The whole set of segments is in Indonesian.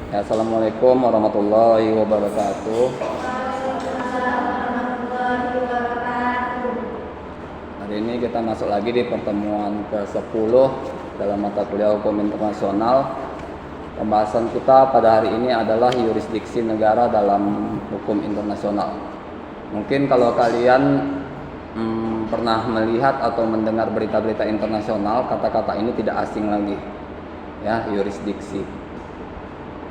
Ya, Assalamualaikum warahmatullahi wabarakatuh. Hari ini kita masuk lagi di pertemuan ke-10 dalam mata kuliah hukum internasional. Pembahasan kita pada hari ini adalah yurisdiksi negara dalam hukum internasional. Mungkin kalau kalian pernah melihat atau mendengar berita-berita internasional, kata-kata ini tidak asing lagi. Ya, yurisdiksi.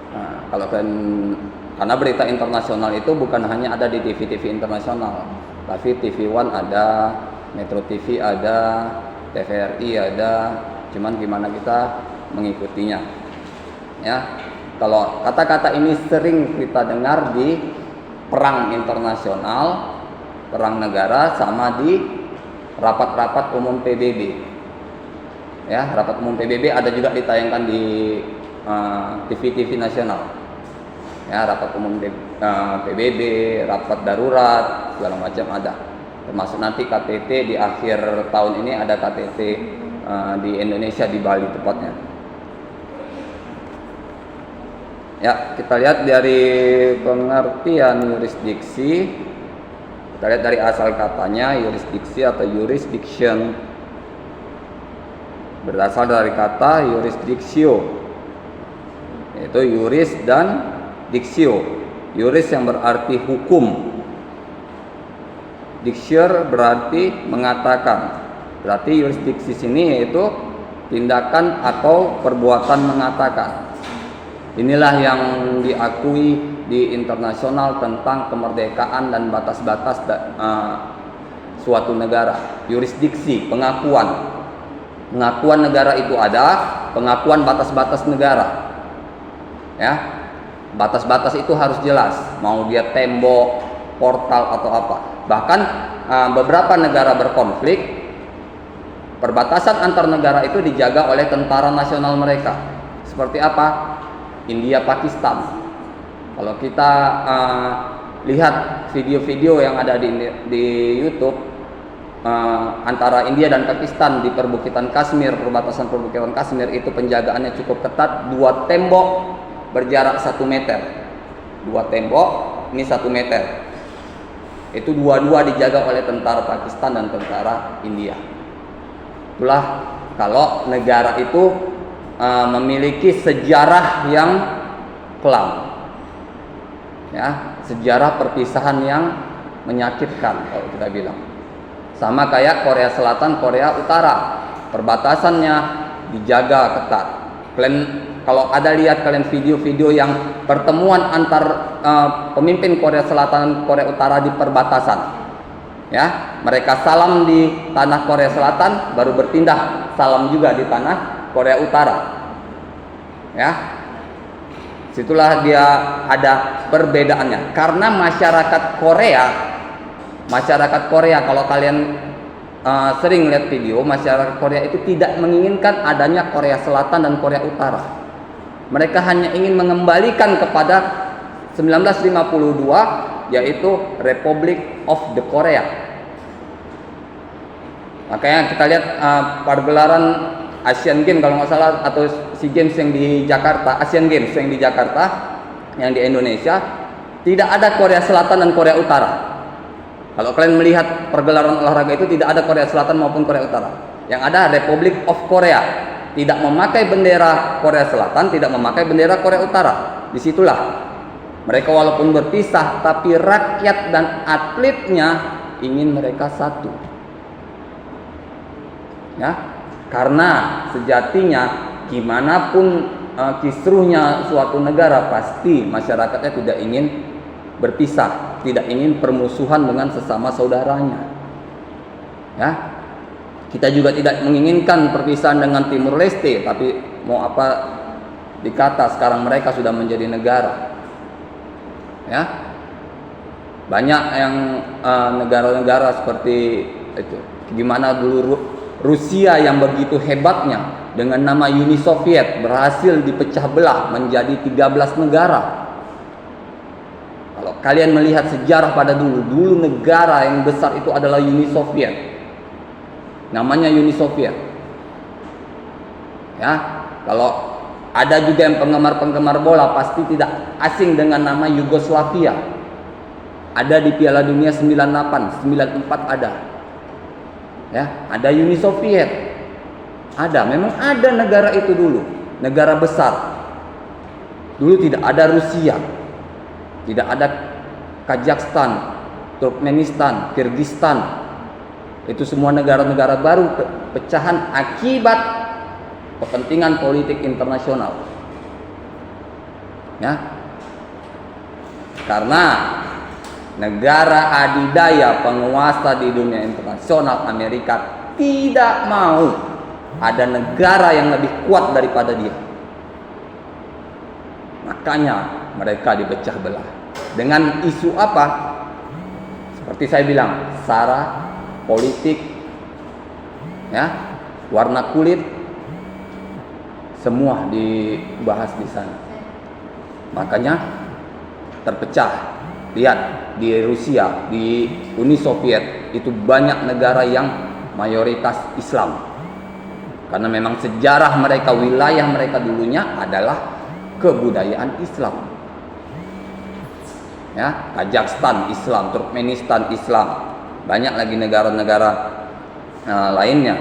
Nah, karena berita internasional itu bukan hanya ada di TV-TV internasional, tapi TV One ada, Metro TV ada, TVRI ada, cuman gimana kita mengikutinya. Ya, kalau kata-kata ini sering kita dengar di perang internasional, perang negara, sama di rapat-rapat umum PBB. Ya, rapat umum PBB ada juga ditayangkan di TV-TV nasional. Ya, rapat umum PBB, rapat darurat, segala macam ada. Termasuk nanti KTT di akhir tahun ini ada KTT di Indonesia, di Bali tepatnya. Ya, kita lihat dari pengertian yurisdiksi. Kita lihat dari asal katanya, yurisdiksi atau jurisdiction berasal dari kata jurisdictio, yaitu yuris dan diksio. Yuris yang berarti hukum, diksio berarti mengatakan. Berarti yurisdiksi sini yaitu tindakan atau perbuatan mengatakan. Inilah yang diakui di internasional tentang kemerdekaan dan batas-batas suatu negara. Yurisdiksi, pengakuan negara itu ada, pengakuan batas-batas negara. Ya, batas-batas itu harus jelas, mau dia tembok, portal atau apa. Bahkan beberapa negara berkonflik, perbatasan antar negara itu dijaga oleh tentara nasional mereka. Seperti apa? India Pakistan. Kalau kita lihat video-video yang ada di YouTube antara India dan Pakistan di perbukitan Kashmir, perbatasan perbukitan Kashmir itu penjagaannya cukup ketat, 2 tembok berjarak 1 meter. 2 tembok, ini 1 meter. Itu dua-dua dijaga oleh tentara Pakistan dan tentara India. Itulah kalau negara itu memiliki sejarah yang kelam. Ya, sejarah perpisahan yang menyakitkan kalau kita bilang. Sama kayak Korea Selatan, Korea Utara, perbatasannya dijaga ketat. Kalau ada lihat kalian video-video yang pertemuan antar pemimpin Korea Selatan dan Korea Utara di perbatasan, ya, mereka salam di tanah Korea Selatan, baru berpindah salam juga di tanah Korea Utara, ya. Situlah dia ada perbedaannya. Karena masyarakat Korea, kalau kalian sering lihat video, masyarakat Korea itu tidak menginginkan adanya Korea Selatan dan Korea Utara. Mereka hanya ingin mengembalikan kepada 1952, yaitu Republic of the Korea. Makanya kita lihat pergelaran Asian Games kalau nggak salah, atau SEA Games yang di Jakarta, Asian Games yang di Jakarta, yang di Indonesia, tidak ada Korea Selatan dan Korea Utara. Kalau kalian melihat pergelaran olahraga itu tidak ada Korea Selatan maupun Korea Utara. Yang ada Republic of Korea. Tidak memakai bendera Korea Selatan, tidak memakai bendera Korea Utara. Disitulah mereka walaupun berpisah, tapi rakyat dan atletnya ingin mereka satu. Ya, karena sejatinya gimana pun kisruhnya suatu negara, pasti masyarakatnya tidak ingin berpisah, tidak ingin permusuhan dengan sesama saudaranya. Ya, kita juga tidak menginginkan perpisahan dengan Timur Leste, tapi mau apa dikata, sekarang mereka sudah menjadi negara. Ya, banyak yang negara-negara seperti itu. Gimana dulu Rusia yang begitu hebatnya dengan nama Uni Soviet berhasil dipecah belah menjadi 13 negara. Kalau kalian melihat sejarah pada dulu negara yang besar itu adalah Uni Soviet. Namanya Uni Soviet. Ya, kalau Ada juga yang penggemar-penggemar bola pasti tidak asing dengan nama Yugoslavia. Ada di Piala Dunia 98, 94 ada. Ya, ada Uni Soviet. Ada, memang ada negara itu dulu, negara besar. Dulu tidak ada Rusia. Tidak ada Kazakhstan, Turkmenistan, Kyrgyzstan. Itu semua negara-negara baru pecahan akibat kepentingan politik internasional. Ya. Karena negara adidaya penguasa di dunia internasional Amerika tidak mau ada negara yang lebih kuat daripada dia. Makanya mereka dipecah belah. Dengan isu apa? Seperti saya bilang, sara, politik, ya, warna kulit, semua dibahas di sana. Makanya terpecah. Lihat di Rusia, di Uni Soviet itu banyak negara yang mayoritas Islam. Karena memang sejarah mereka, wilayah mereka dulunya adalah kebudayaan Islam. Ya, Kazakhstan Islam, Turkmenistan Islam, banyak lagi negara-negara lainnya.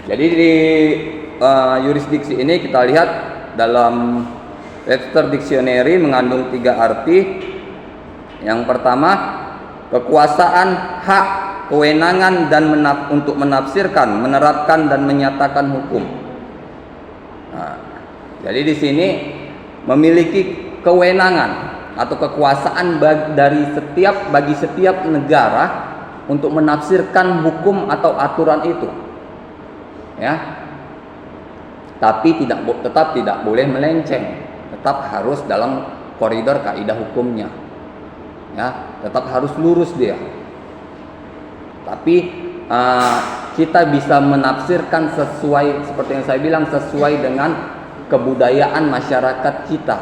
Jadi di yurisdiksi ini kita lihat dalam Webster Dictionary mengandung 3 arti. Yang pertama, kekuasaan, hak, kewenangan dan untuk menafsirkan, menerapkan dan menyatakan hukum. Nah, jadi di sini memiliki kewenangan atau kekuasaan bagi setiap negara untuk menafsirkan hukum atau aturan itu. Ya, tapi tetap tidak boleh melenceng, tetap harus dalam koridor kaidah hukumnya. Ya, tetap harus lurus dia. Tapi kita bisa menafsirkan sesuai, seperti yang saya bilang, sesuai dengan kebudayaan masyarakat kita.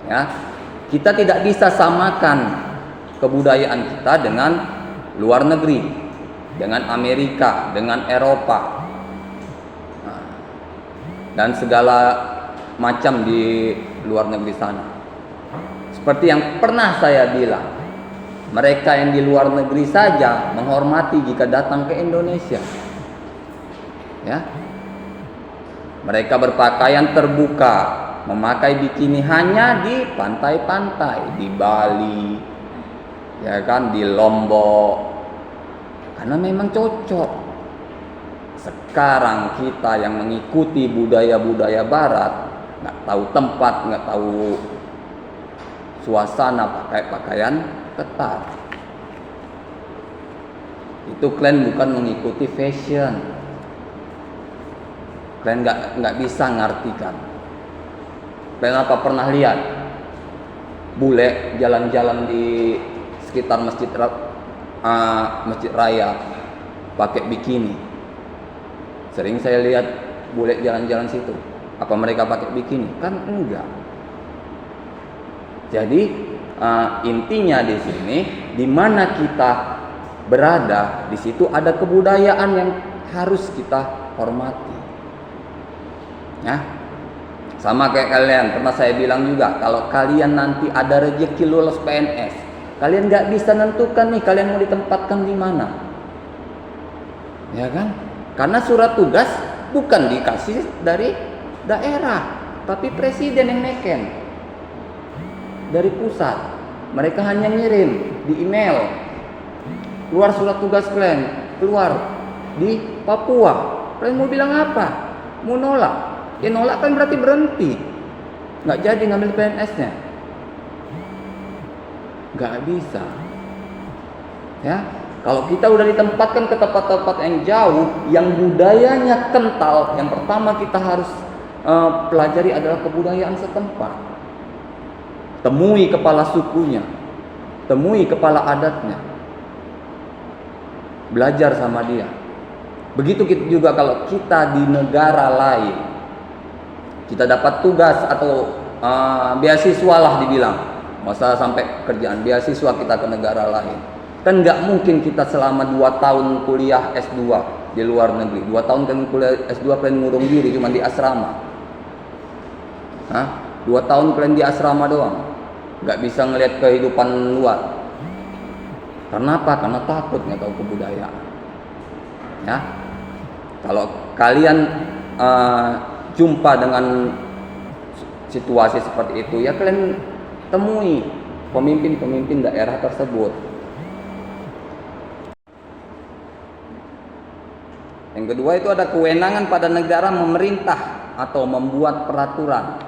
Ya, kita tidak bisa samakan kebudayaan kita dengan luar negeri, dengan Amerika, dengan Eropa, dan segala macam di luar negeri sana. Seperti yang pernah saya bilang, mereka yang di luar negeri saja menghormati jika datang ke Indonesia. Ya, mereka berpakaian terbuka, memakai bikini hanya di pantai-pantai, di Bali, ya kan, di Lombok, karena memang cocok. Sekarang kita yang mengikuti budaya-budaya barat, nggak tahu tempat, nggak tahu suasana, pakai pakaian ketat. Itu kalian bukan mengikuti fashion. Kalian nggak bisa ngartikan. Kalian apa pernah lihat bule jalan-jalan di sekitar masjid raya pakai bikini? Sering saya lihat bule jalan-jalan situ. Apa mereka pakai bikini? Kan enggak. Jadi intinya di sini, di mana kita berada, di situ ada kebudayaan yang harus kita hormati. Ya, sama kayak kalian. Pernah saya bilang juga, kalau kalian nanti ada rezeki lulus PNS, kalian nggak bisa nentukan nih kalian mau ditempatkan di mana, ya kan? Karena surat tugas bukan dikasih dari daerah, tapi presiden yang neken dari pusat. Mereka hanya ngirim di email, keluar surat tugas kalian, keluar di Papua. Kalian mau bilang apa? Mau nolak? Ya nolak kan berarti berhenti, nggak jadi ngambil PNS-nya. Nggak bisa. Ya, kalau kita udah ditempatkan ke tempat-tempat yang jauh, yang budayanya kental, yang pertama kita harus pelajari adalah kebudayaan setempat. Temui kepala sukunya, temui kepala adatnya, belajar sama dia. Begitu juga kalau kita di negara lain, kita dapat tugas atau beasiswa lah dibilang, masa sampai kerjaan beasiswa kita ke negara lain. Kan nggak mungkin kita selama 2 tahun kuliah S2 di luar negeri, 2 tahun kan kuliah S2 kalian ngurung diri cuma di asrama. 2 tahun kalian di asrama doang, nggak bisa ngelihat kehidupan luar. Karena apa? Karena takut nggak tahu kebudayaan. Ya, kalau kalian jumpa dengan situasi seperti itu, ya kalian temui pemimpin-pemimpin daerah tersebut. Yang kedua itu ada kewenangan pada negara memerintah atau membuat peraturan.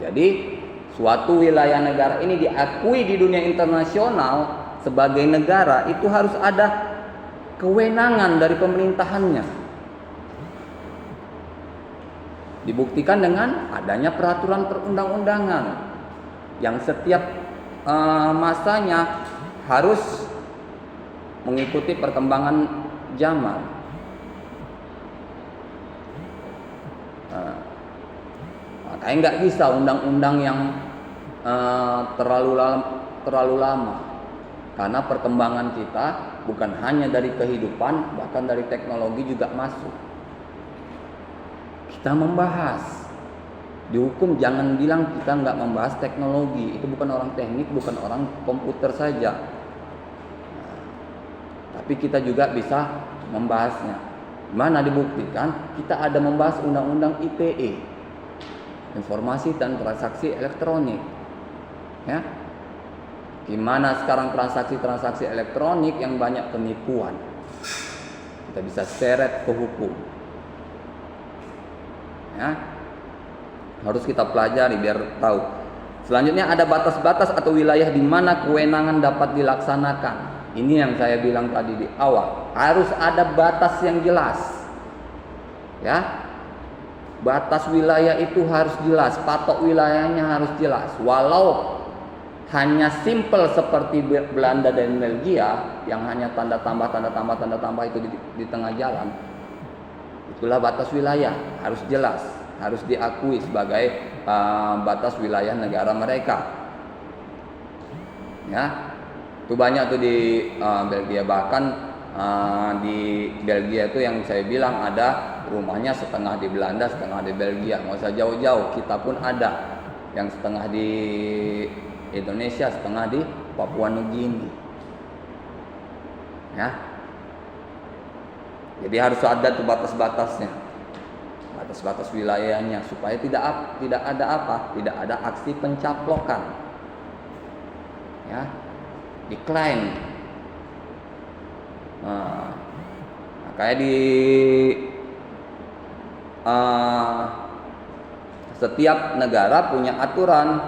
Jadi suatu wilayah negara ini diakui di dunia internasional sebagai negara, itu harus ada kewenangan dari pemerintahannya. Dibuktikan dengan adanya peraturan perundang-undangan yang setiap masanya harus mengikuti perkembangan zaman. Makanya nggak bisa undang-undang yang terlalu lama, karena perkembangan kita bukan hanya dari kehidupan, bahkan dari teknologi juga masuk. Kita membahas di hukum, jangan bilang kita nggak membahas teknologi. Itu bukan orang teknik, bukan orang komputer saja. Tapi kita juga bisa membahasnya. Mana dibuktikan kita ada membahas undang-undang ITE, informasi dan transaksi elektronik. Ya, gimana sekarang transaksi elektronik yang banyak penipuan, kita bisa seret ke hukum. Ya, harus kita pelajari biar tahu. Selanjutnya ada batas-batas atau wilayah di mana kewenangan dapat dilaksanakan. Ini yang saya bilang tadi di awal, harus ada batas yang jelas. Ya, batas wilayah itu harus jelas, patok wilayahnya harus jelas. Walau hanya simple seperti Belanda dan Belgia yang hanya tanda tambah itu di tengah jalan, itulah batas wilayah, harus jelas, harus diakui sebagai batas wilayah negara mereka. Ya, itu banyak tuh di Belgia, bahkan di Belgia itu yang saya bilang ada rumahnya setengah di Belanda, setengah di Belgia. Nggak usah jauh-jauh, kita pun ada yang setengah di Indonesia, setengah di Papua Nugini. Ya, jadi harus ada tuh batas-batasnya, batas-batas wilayahnya, supaya tidak ada apa, tidak ada aksi pencaplokan. Ya, decline. Kayak di setiap negara punya aturan.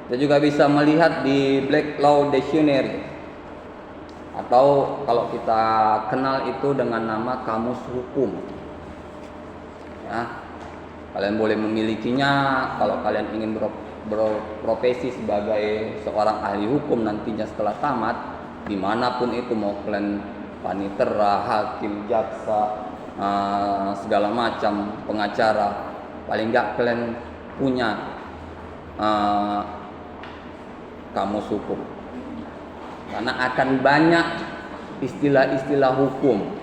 Kita juga bisa melihat di Black Law Dictionary, atau kalau kita kenal itu dengan nama Kamus Hukum. Ya, kalian boleh memilikinya kalau kalian ingin berprofesi sebagai seorang ahli hukum nantinya setelah tamat, dimanapun itu, mau kalian panitera, hakim, jaksa, segala macam, pengacara, paling enggak kalian punya kamus hukum, karena akan banyak istilah-istilah hukum.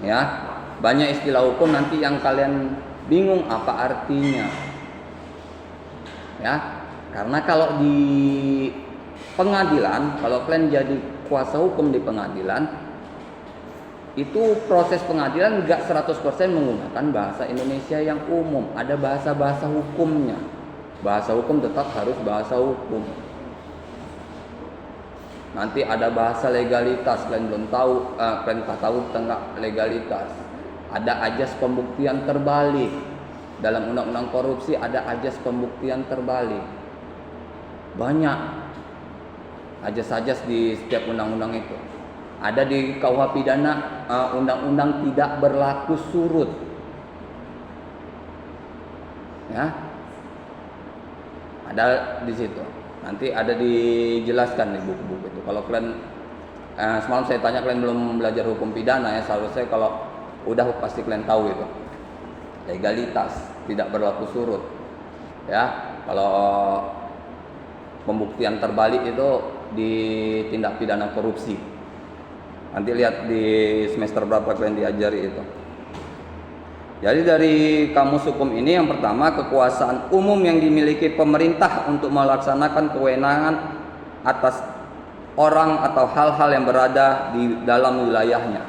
Ya, banyak istilah hukum nanti yang kalian bingung apa artinya. Ya, karena kalau di pengadilan, kalau kalian jadi kuasa hukum di pengadilan, itu proses pengadilan enggak 100% menggunakan bahasa Indonesia yang umum, ada bahasa-bahasa hukumnya. Bahasa hukum tetap harus bahasa hukum. Nanti ada bahasa legalitas, kalian belum tahu, kalian tak tahu tentang legalitas. Ada ajas pembuktian terbalik. Dalam undang-undang korupsi ada ajas pembuktian terbalik. Banyak ajas-ajas di setiap undang-undang itu. Ada di KUH pidana undang-undang tidak berlaku surut. Ya. Ada di situ. Nanti ada dijelaskan di buku-buku itu. Kalau kalian semalam saya tanya, kalian belum belajar hukum pidana ya, seharusnya kalau udah pasti kalian tahu itu. Legalitas tidak berlaku surut. Ya, kalau pembuktian terbalik itu di tindak pidana korupsi. Nanti lihat di semester berapa kalian diajari itu. Jadi dari kamus hukum ini yang pertama, kekuasaan umum yang dimiliki pemerintah untuk melaksanakan kewenangan atas orang atau hal-hal yang berada di dalam wilayahnya.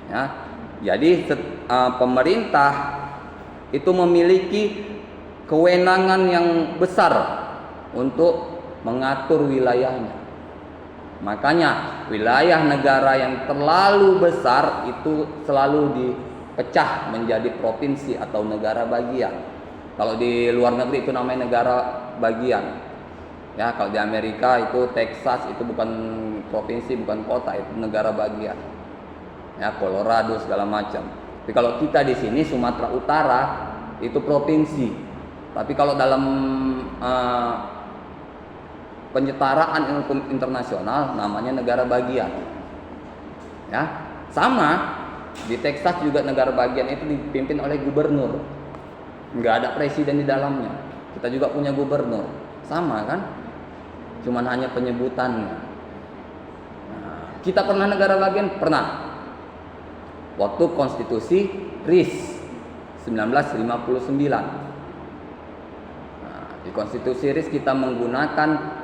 Ya, jadi pemerintah itu memiliki kewenangan yang besar untuk mengatur wilayahnya. Makanya wilayah negara yang terlalu besar itu selalu dipecah menjadi provinsi atau negara bagian. Kalau di luar negeri itu namanya negara bagian. Ya, kalau di Amerika itu Texas itu bukan provinsi, bukan kota, itu negara bagian. Ya, Colorado segala macam. Tapi kalau kita di sini Sumatera Utara itu provinsi. Tapi kalau dalam penyetaraan hukum internasional namanya negara bagian. Ya, sama di Texas juga negara bagian itu dipimpin oleh gubernur. Nggak ada presiden di dalamnya. Kita juga punya gubernur. Sama kan? Cuman hanya penyebutannya. Nah, kita pernah negara bagian? Pernah. Waktu konstitusi RIS 1959. Nah, di konstitusi RIS kita menggunakan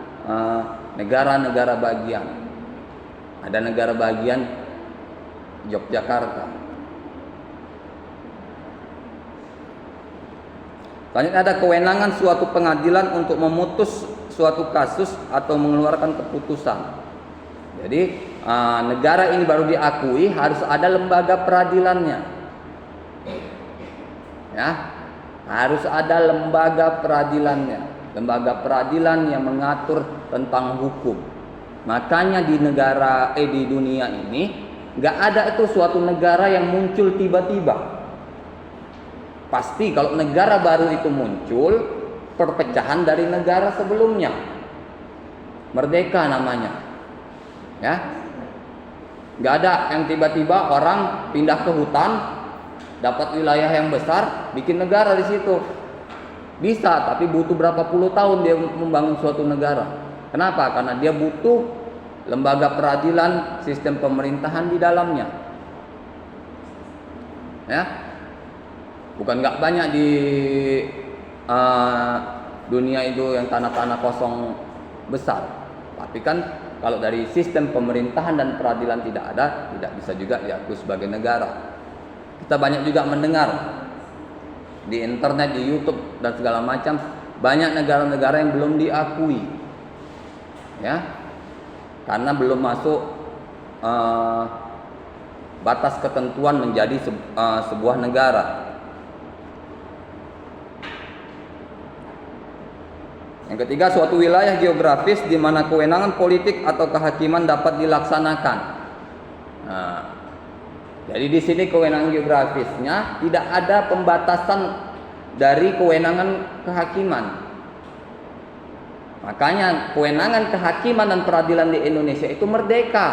negara-negara bagian. Ada negara bagian Yogyakarta. Selanjutnya ada kewenangan suatu pengadilan untuk memutus suatu kasus atau mengeluarkan keputusan. Jadi negara ini baru diakui harus ada lembaga peradilannya. Ya, harus ada lembaga peradilannya, lembaga peradilan yang mengatur tentang hukum. Makanya di di dunia ini nggak ada itu suatu negara yang muncul tiba-tiba. Pasti kalau negara baru itu muncul, perpecahan dari negara sebelumnya. Merdeka namanya. Ya. Nggak ada yang tiba-tiba orang pindah ke hutan, dapat wilayah yang besar, bikin negara di situ. Bisa, tapi butuh berapa puluh tahun dia membangun suatu negara. Kenapa? Karena dia butuh lembaga peradilan, sistem pemerintahan di dalamnya. Ya. Bukan nggak banyak di dunia itu yang tanah-tanah kosong besar. Tapi kan kalau dari sistem pemerintahan dan peradilan tidak ada, tidak bisa juga diakui sebagai negara. Kita banyak juga mendengar di internet, di YouTube dan segala macam, banyak negara-negara yang belum diakui. Ya. Karena belum masuk batas ketentuan menjadi sebuah negara. Yang ketiga, suatu wilayah geografis di mana kewenangan politik atau kehakiman dapat dilaksanakan. Nah, jadi di sini kewenangan geografisnya tidak ada pembatasan dari kewenangan kehakiman. Makanya kewenangan kehakiman dan peradilan di Indonesia itu merdeka.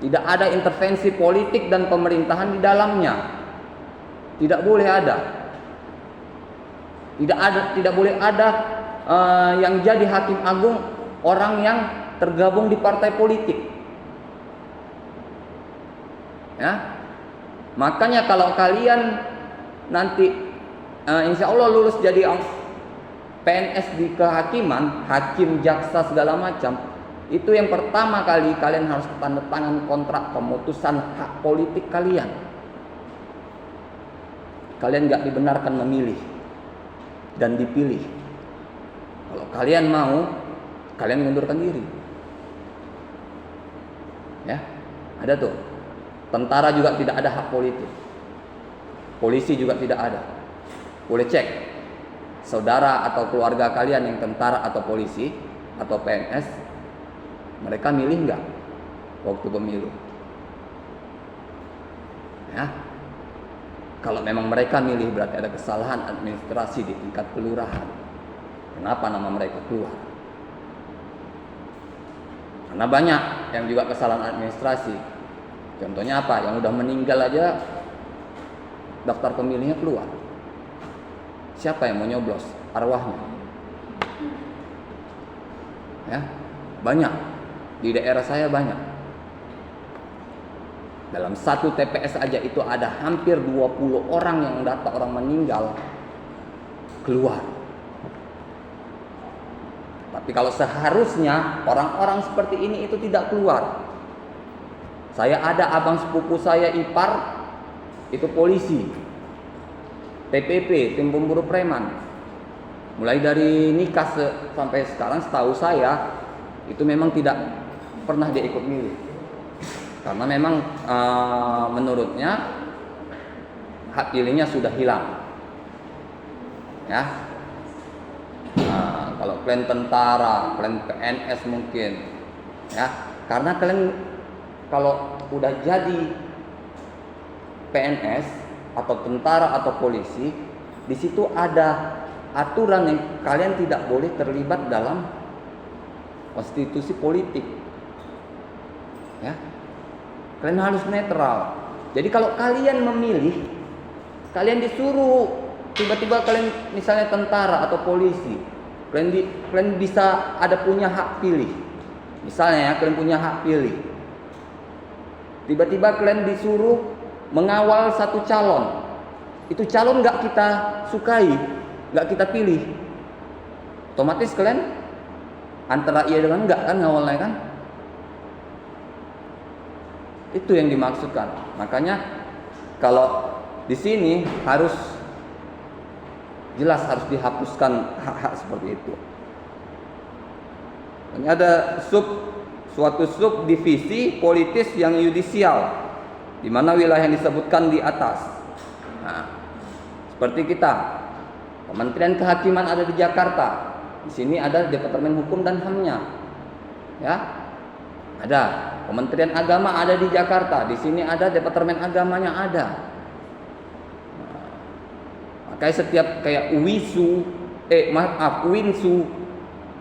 Tidak ada intervensi politik dan pemerintahan di dalamnya. Tidak boleh ada. Tidak boleh ada yang jadi hakim agung orang yang tergabung di partai politik. Ya. Makanya kalau kalian nanti insya Allah lulus jadi PNS di kehakiman, hakim, jaksa segala macam, itu yang pertama kali kalian harus tanda tangan kontrak pemutusan hak politik kalian. Kalian nggak dibenarkan memilih dan dipilih. Kalau kalian mau, kalian mundurkan diri. Ya, ada tuh. Tentara juga tidak ada hak politik. Polisi juga tidak ada. Boleh cek. Saudara atau keluarga kalian yang tentara atau polisi atau PNS, mereka milih nggak waktu pemilu? Ya. Kalau memang mereka milih berarti ada kesalahan administrasi di tingkat kelurahan. Kenapa nama mereka keluar? Karena banyak yang juga kesalahan administrasi. Contohnya apa? Yang udah meninggal aja daftar pemilihnya keluar. Siapa yang mau nyoblos arwahnya? Ya, banyak. Di daerah saya banyak. Dalam satu TPS aja itu ada hampir 20 orang yang data orang meninggal keluar. Tapi kalau seharusnya orang-orang seperti ini itu tidak keluar. Saya ada abang sepupu saya ipar itu polisi, TPP, tim pemburu preman. Mulai dari nikah sampai sekarang setahu saya itu memang tidak pernah dia ikut milih. Karena memang menurutnya hak pilihnya sudah hilang. Ya. Kalau kalian tentara, kalian PNS mungkin, ya, karena kalian kalau udah jadi PNS atau tentara atau polisi, di situ ada aturan yang kalian tidak boleh terlibat dalam konstitusi politik, ya, kalian harus netral. Jadi kalau kalian memilih, kalian disuruh tiba-tiba kalian misalnya tentara atau polisi. Kalian bisa ada punya hak pilih. Misalnya ya, kalian punya hak pilih. Tiba-tiba kalian disuruh mengawal satu calon. Itu calon nggak kita sukai, nggak kita pilih. Otomatis kalian antara iya dengan enggak kan ngawalnya kan? Itu yang dimaksudkan. Makanya kalau di sini harus jelas harus dihapuskan hak-hak seperti itu. Ini ada suatu subdivisi politis yang yudisial, di mana wilayah yang disebutkan di atas. Nah, seperti kita, Kementerian Kehakiman ada di Jakarta. Di sini ada Departemen Hukum dan HAM-nya. Ya. Ada. Kementerian Agama ada di Jakarta. Di sini ada Departemen Agamanya ada. Kayak setiap kayak Winsu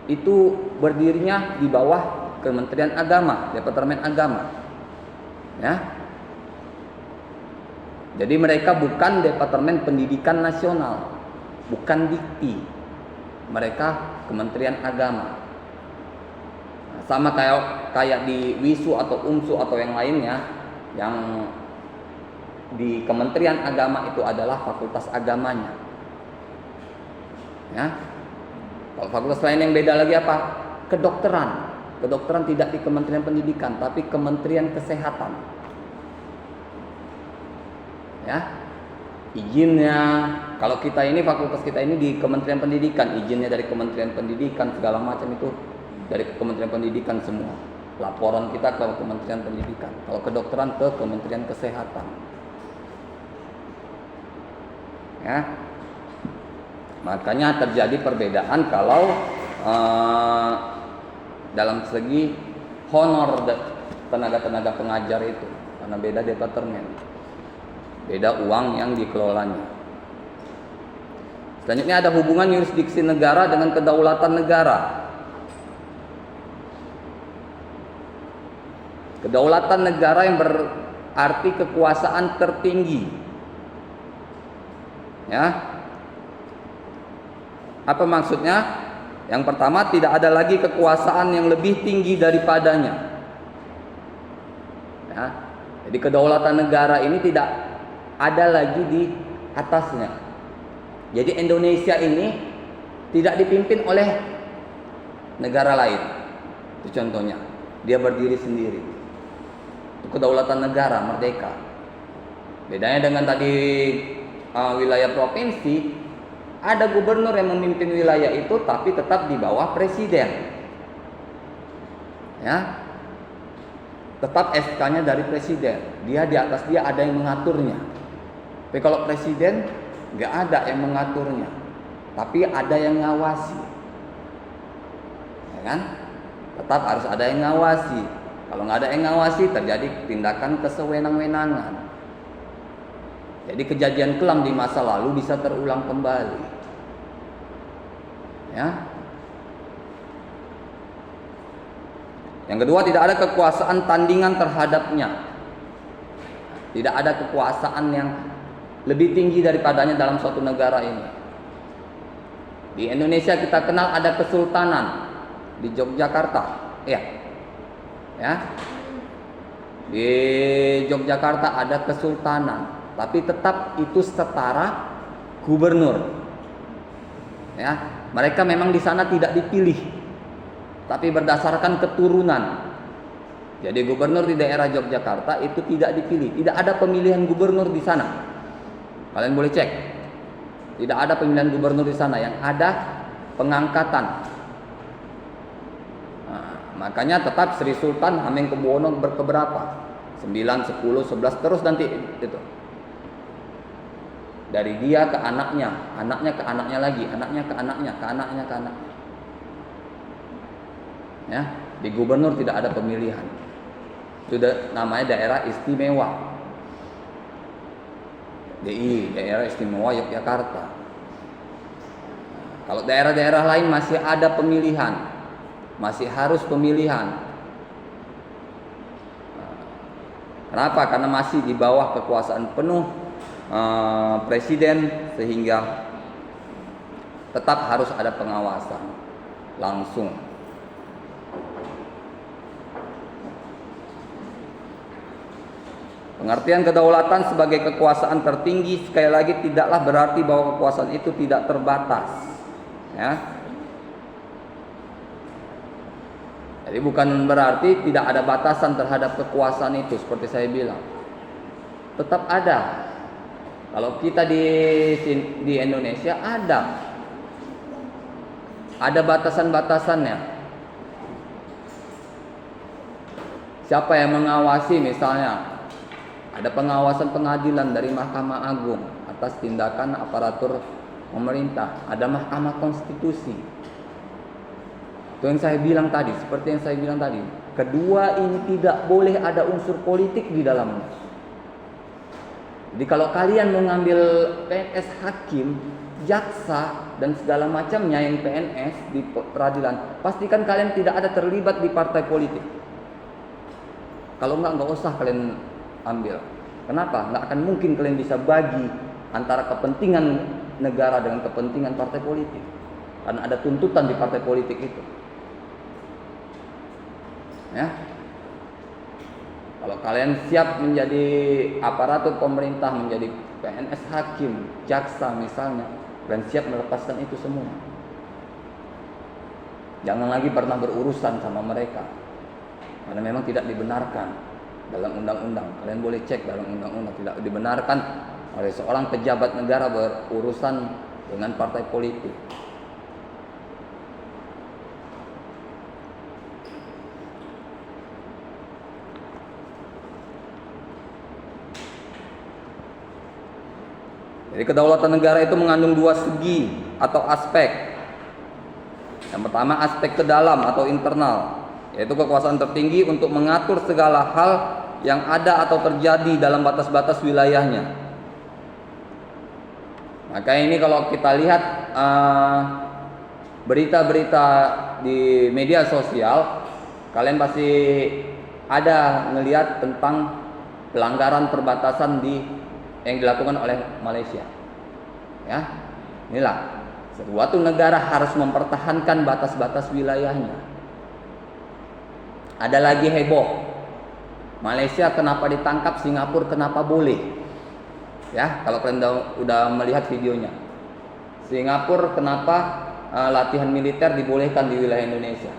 itu berdirinya di bawah Kementerian Agama, Departemen Agama. Ya. Jadi mereka bukan Departemen Pendidikan Nasional, bukan Dikti. Mereka Kementerian Agama. Nah, sama kayak di Wisu atau Umsu atau yang lainnya yang di Kementerian Agama itu adalah fakultas agamanya. Ya. Kalau fakultas lain yang beda lagi apa? Kedokteran. Kedokteran tidak di Kementerian Pendidikan, tapi Kementerian Kesehatan. Ya. Izinnya, kalau kita ini fakultas kita ini di Kementerian Pendidikan, izinnya dari Kementerian Pendidikan segala macam itu dari Kementerian Pendidikan semua. Laporan kita ke Kementerian Pendidikan. Kalau kedokteran ke Kementerian Kesehatan. Ya, makanya terjadi perbedaan kalau dalam segi honor tenaga-tenaga pengajar itu, karena beda departemen, beda uang yang dikelolanya. Selanjutnya ada hubungan yurisdiksi negara dengan kedaulatan negara. Kedaulatan negara yang berarti kekuasaan tertinggi. Ya, apa maksudnya? Yang pertama, tidak ada lagi kekuasaan yang lebih tinggi daripadanya. Ya, jadi kedaulatan negara ini tidak ada lagi di atasnya. Jadi Indonesia ini tidak dipimpin oleh negara lain. Itu contohnya, dia berdiri sendiri. Itu kedaulatan negara, merdeka. Bedanya dengan tadi wilayah provinsi, ada gubernur yang memimpin wilayah itu tapi tetap di bawah presiden. Ya. Tetap SK-nya dari presiden. Dia di atas dia ada yang mengaturnya. Tapi kalau presiden nggak ada yang mengaturnya, tapi ada yang ngawasi. Ya kan? Tetap harus ada yang ngawasi. Kalau nggak ada yang ngawasi terjadi tindakan kesewenang-wenangan. Jadi kejadian kelam di masa lalu bisa terulang kembali. Ya. Yang kedua, tidak ada kekuasaan tandingan terhadapnya. Tidak ada kekuasaan yang lebih tinggi daripadanya dalam suatu negara ini. Di Indonesia kita kenal ada kesultanan. di Yogyakarta, ya, ya. Di Yogyakarta ada kesultanan, tapi tetap itu setara gubernur. Ya, mereka memang di sana tidak dipilih, tapi berdasarkan keturunan. Jadi gubernur di daerah Yogyakarta itu tidak dipilih, tidak ada pemilihan gubernur di sana. Kalian boleh cek, tidak ada pemilihan gubernur di sana, yang ada pengangkatan. Nah, makanya tetap Sri Sultan Hamengkubuwono berkeberapa? 9, 10, 11 terus nanti itu. Dari dia ke anaknya, anaknya ke anaknya lagi, anaknya ke anaknya, ke anaknya ke anaknya. Ya, di gubernur tidak ada pemilihan. Itu namanya daerah istimewa. DI, daerah istimewa Yogyakarta. Kalau daerah-daerah lain masih ada pemilihan, masih harus pemilihan. Kenapa? Karena masih di bawah kekuasaan penuh presiden, sehingga tetap harus ada pengawasan langsung. Pengertian kedaulatan sebagai kekuasaan tertinggi sekali lagi tidaklah berarti bahwa kekuasaan itu tidak terbatas, ya. Jadi bukan berarti tidak ada batasan terhadap kekuasaan itu, seperti saya bilang. Tetap ada. Kalau kita di Indonesia ada batasan-batasannya. Siapa yang mengawasi misalnya? Ada pengawasan pengadilan dari Mahkamah Agung atas tindakan aparatur pemerintah. Ada Mahkamah Konstitusi. Itu yang saya bilang tadi, seperti yang saya bilang tadi. Kedua, ini tidak boleh ada unsur politik di dalamnya. Jadi kalau kalian mau ngambil PNS hakim, jaksa, dan segala macamnya yang PNS di peradilan, pastikan kalian tidak ada terlibat di partai politik. Kalau nggak usah kalian ambil. Kenapa? Nggak akan mungkin kalian bisa bagi antara kepentingan negara dengan kepentingan partai politik. Karena ada tuntutan di partai politik itu. Ya. Kalau kalian siap menjadi aparatur pemerintah, menjadi PNS hakim, jaksa misalnya, kalian siap melepaskan itu semua. Jangan lagi pernah berurusan sama mereka. Karena memang tidak dibenarkan dalam undang-undang. Kalian boleh cek dalam undang-undang, tidak dibenarkan oleh seorang pejabat negara berurusan dengan partai politik. Jadi kedaulatan negara itu mengandung dua segi atau aspek. Yang pertama aspek ke dalam atau internal, yaitu kekuasaan tertinggi untuk mengatur segala hal yang ada atau terjadi dalam batas-batas wilayahnya. Maka ini kalau kita lihat berita-berita di media sosial, kalian pasti ada ngelihat tentang pelanggaran perbatasan yang dilakukan oleh Malaysia. Ya, inilah suatu negara harus mempertahankan batas-batas wilayahnya. Ada lagi heboh, Malaysia kenapa ditangkap, Singapura kenapa boleh? Ya, kalau kalian udah melihat videonya, Singapura kenapa latihan militer dibolehkan di wilayah Indonesia?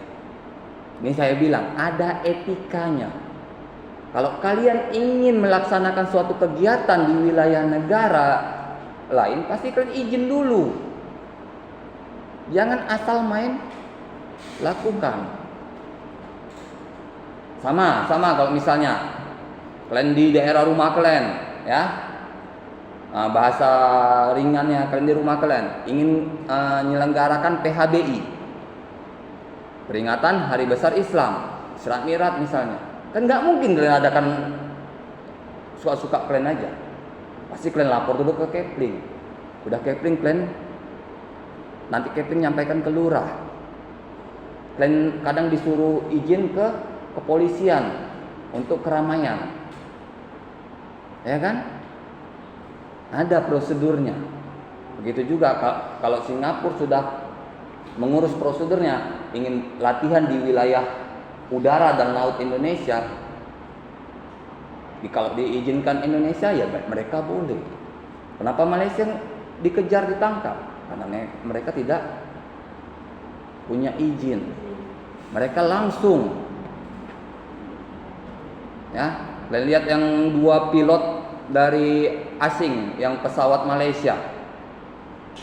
Ini saya bilang ada etikanya. Kalau kalian ingin melaksanakan suatu kegiatan di wilayah negara lain, pasti kalian izin dulu. Jangan asal main lakukan. Sama kalau misalnya kalian di daerah rumah kalian, ya, bahasa ringannya kalian di rumah kalian ingin menyelenggarakan PHBI, peringatan Hari Besar Islam, Isra Mi'raj misalnya, kan nggak mungkin kalian adakan suka-suka kalian aja. Pasti kalian lapor dulu ke Kepling. Udah Kepling, nanti Kepling nyampaikan ke lurah. Kalian kadang disuruh izin ke kepolisian untuk keramaian, ya kan? Ada prosedurnya. Begitu juga kalau Singapura sudah mengurus prosedurnya, ingin latihan di wilayah udara dan laut Indonesia, kalau diizinkan Indonesia ya mereka boleh. Kenapa Malaysia dikejar ditangkap? Karena mereka tidak punya izin. Mereka langsung, ya, lihat yang 2 pilot dari asing yang pesawat Malaysia,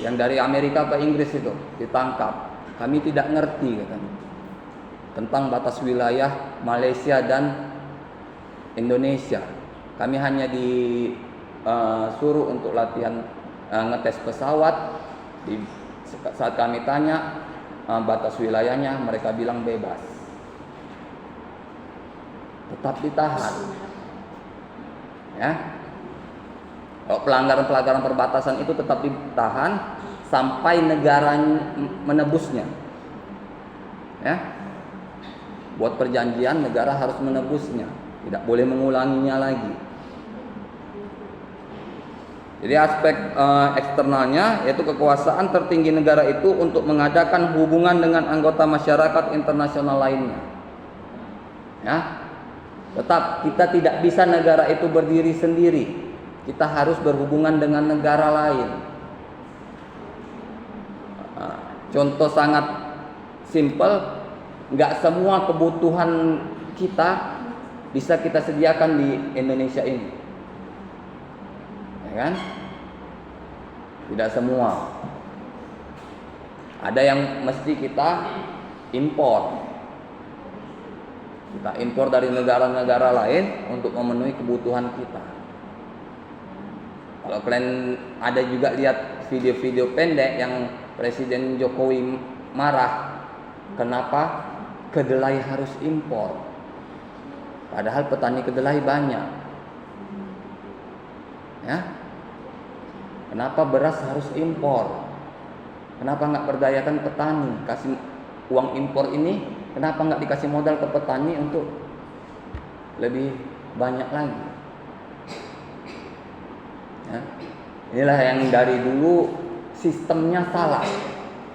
yang dari Amerika ke Inggris itu ditangkap. Kami tidak ngerti katanya tentang batas wilayah Malaysia dan Indonesia. Kami hanya disuruh untuk latihan ngetes pesawat. Saat kami tanya batas wilayahnya, mereka bilang bebas. Tetap ditahan. Ya. Kalau pelanggaran perbatasan itu tetap ditahan sampai negara menebusnya. Ya. Buat perjanjian, negara harus menebusnya, tidak boleh mengulanginya lagi. Jadi aspek eksternalnya yaitu kekuasaan tertinggi negara itu untuk mengadakan hubungan dengan anggota masyarakat internasional lainnya. Ya. Tetap kita tidak bisa negara itu berdiri sendiri. Kita harus berhubungan dengan negara lain. Contoh sangat simpel, nggak semua kebutuhan kita bisa kita sediakan di Indonesia ini, ya kan? Tidak semua. Ada yang mesti kita impor. Kita impor dari negara-negara lain untuk memenuhi kebutuhan kita. Kalau kalian ada juga lihat video-video pendek yang Presiden Jokowi marah, kenapa kedelai harus impor? Padahal petani kedelai banyak. Ya, kenapa beras harus impor? Kenapa nggak berdayakan petani? Kasih uang impor ini, kenapa nggak dikasih modal ke petani untuk lebih banyak lagi? Ya. Inilah yang dari dulu sistemnya salah.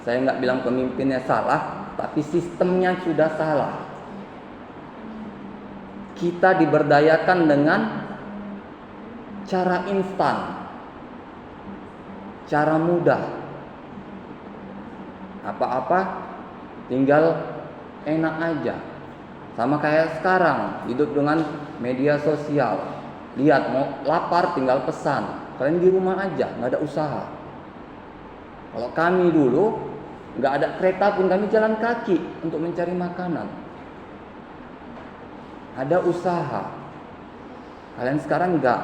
Saya nggak bilang pemimpinnya salah, tapi sistemnya sudah salah. Kita diberdayakan dengan cara instan, cara mudah. Apa-apa tinggal enak aja. Sama kayak sekarang, hidup dengan media sosial. Lihat, mau lapar tinggal pesan. Kalian di rumah aja, nggak ada usaha. Kalau kami dulu nggak ada kereta pun kami jalan kaki untuk mencari makanan. Ada usaha. Kalian sekarang nggak.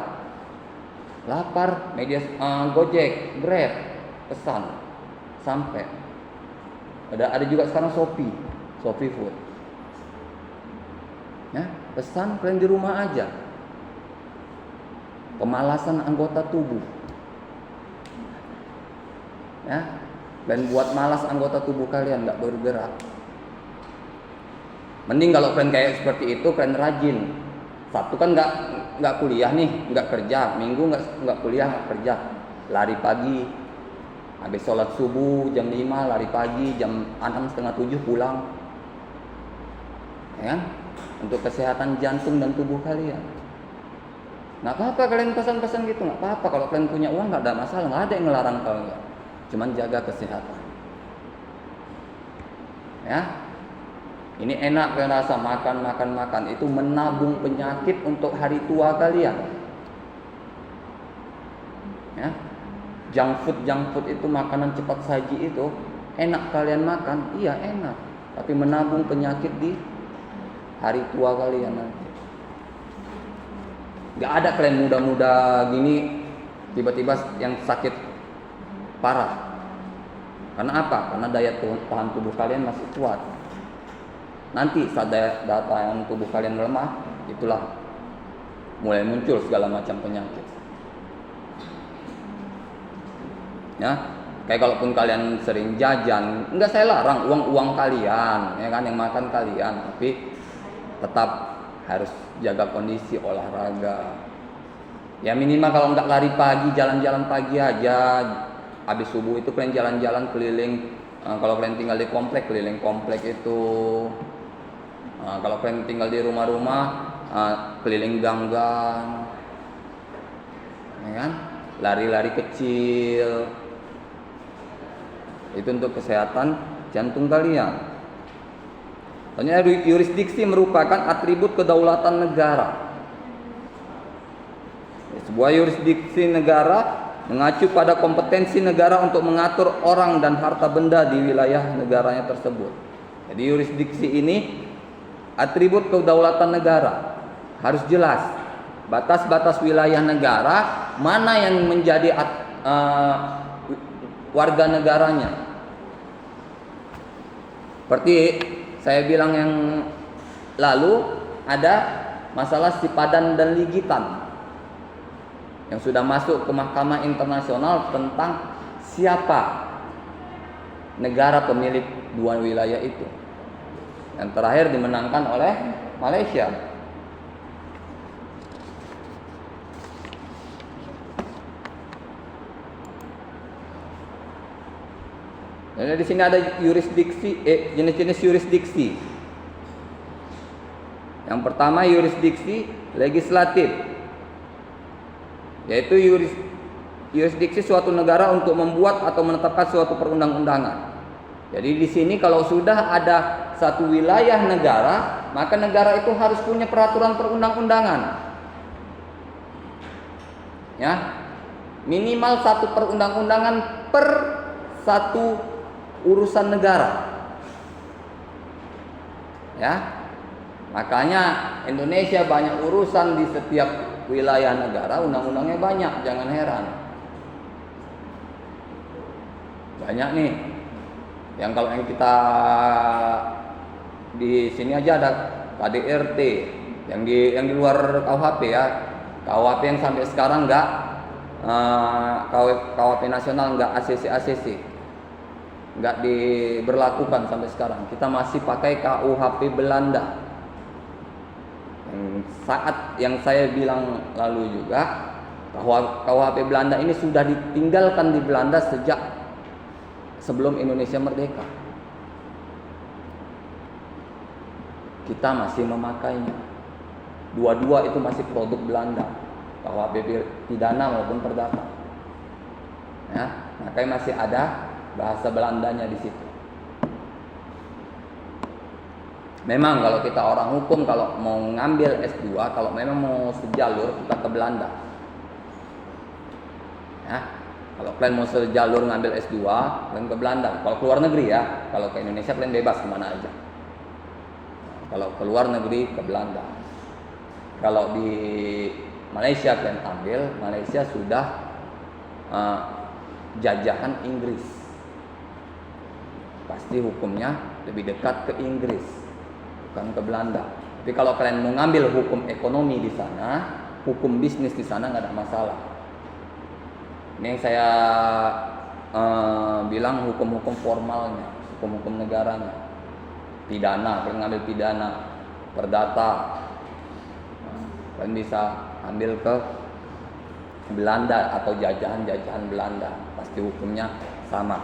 Lapar, media Gojek, Grab, pesan sampai. Ada juga sekarang Shopee Food. Ya, pesan kalian di rumah aja. Pemalasan anggota tubuh. Ya, dan buat malas anggota tubuh kalian nggak bergerak. Mending kalau kalian kayak seperti itu, kalian rajin. Sabtu kan nggak kuliah nih, nggak kerja. Minggu nggak kuliah, nggak kerja. Lari pagi, habis sholat subuh jam 5 lari pagi, jam 6 setengah 7 pulang. Ya, untuk kesehatan jantung dan tubuh kalian. Nggak apa-apa kalian pesan-pesan gitu, nggak apa-apa. Kalau kalian punya uang nggak ada masalah, nggak ada yang ngelarang kalian. Cuman jaga kesehatan. Ya, ini enak kalian rasa makan. Itu menabung penyakit untuk hari tua kalian. Ya, junk food itu makanan cepat saji itu enak kalian makan, iya enak. Tapi menabung penyakit di hari tua kalian nanti. Gak ada kalian muda-muda gini tiba-tiba yang sakit parah. Karena apa? Karena daya tahan tubuh kalian masih kuat. Nanti saat daya tahan tubuh kalian lemah, itulah mulai muncul segala macam penyakit. Ya, kayak kalaupun kalian sering jajan, enggak saya larang uang kalian, ya kan, yang makan kalian, tapi tetap harus jaga kondisi olahraga. Ya minimal kalau nggak lari pagi, jalan-jalan pagi aja. Habis subuh itu kalian jalan-jalan keliling Kalau kalian tinggal di komplek, keliling komplek itu. Kalau kalian tinggal di rumah-rumah, keliling gang-gang, ya kan? Lari-lari kecil. Itu untuk kesehatan jantung kalian. Soalnya yurisdiksi merupakan atribut kedaulatan negara. Sebuah yurisdiksi negara mengacu pada kompetensi negara untuk mengatur orang dan harta benda di wilayah negaranya tersebut. Jadi yurisdiksi ini atribut kedaulatan negara. Harus jelas batas-batas wilayah negara, mana yang menjadi warga negaranya. Seperti saya bilang yang lalu, ada masalah Sipadan dan Ligitan yang sudah masuk ke Mahkamah Internasional tentang siapa negara pemilik dua wilayah itu. Yang terakhir dimenangkan oleh Malaysia. Jadi di sini ada yurisdiksi, jenis-jenis yurisdiksi. Yang pertama yurisdiksi legislatif, yaitu yurisdiksi suatu negara untuk membuat atau menetapkan suatu perundang-undangan. Jadi di sini kalau sudah ada satu wilayah negara, maka negara itu harus punya peraturan perundang-undangan. Ya, minimal satu perundang-undangan per satu urusan negara. Ya, makanya Indonesia banyak urusan di setiap wilayah negara, undang-undangnya banyak, jangan heran. Banyak nih. Yang kalau yang kita di sini aja ada KDRT, yang di luar KUHP ya. KUHP yang sampai sekarang enggak KUHP nasional enggak ACC. Nggak diberlakukan sampai sekarang. Kita masih pakai KUHP Belanda. Saat yang saya bilang lalu juga bahwa KUHP Belanda ini sudah ditinggalkan di Belanda sejak sebelum Indonesia merdeka. Kita masih memakainya. Dua-dua itu masih produk Belanda, KUHP pidana maupun perdata. Ya, makanya masih ada bahasa Belandanya di situ. Memang kalau kita orang hukum, kalau mau ngambil S2, kalau memang mau sejalur, kita ke Belanda. Ya, kalau kalian mau sejalur ngambil S2, kalian ke Belanda. Kalau keluar negeri ya, kalau ke Indonesia kalian bebas kemana aja. Kalau keluar negeri ke Belanda. Kalau di Malaysia kalian ambil, Malaysia sudah jajahan Inggris. Pasti hukumnya lebih dekat ke Inggris, bukan ke Belanda. Tapi kalau kalian mau ngambil hukum ekonomi di sana, hukum bisnis di sana nggak ada masalah. Ini yang saya bilang hukum-hukum formalnya, hukum-hukum negaranya. Pidana, kalian ngambil pidana, perdata, kalian bisa ambil ke Belanda atau jajahan-jajahan Belanda, pasti hukumnya sama.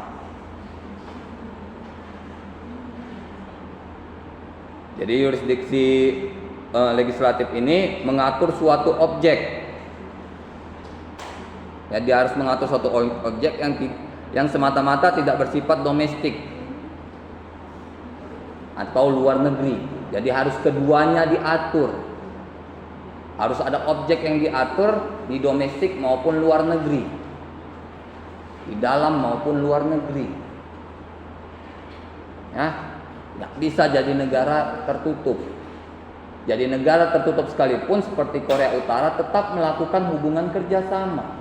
Jadi yurisdiksi legislatif ini mengatur suatu objek. Ya, dia harus mengatur suatu objek yang semata-mata tidak bersifat domestik atau luar negeri. Jadi harus keduanya diatur. Harus ada objek yang diatur di domestik maupun luar negeri, di dalam maupun luar negeri. Ya. Nggak bisa jadi negara tertutup. Jadi negara tertutup sekalipun seperti Korea Utara tetap melakukan hubungan kerjasama,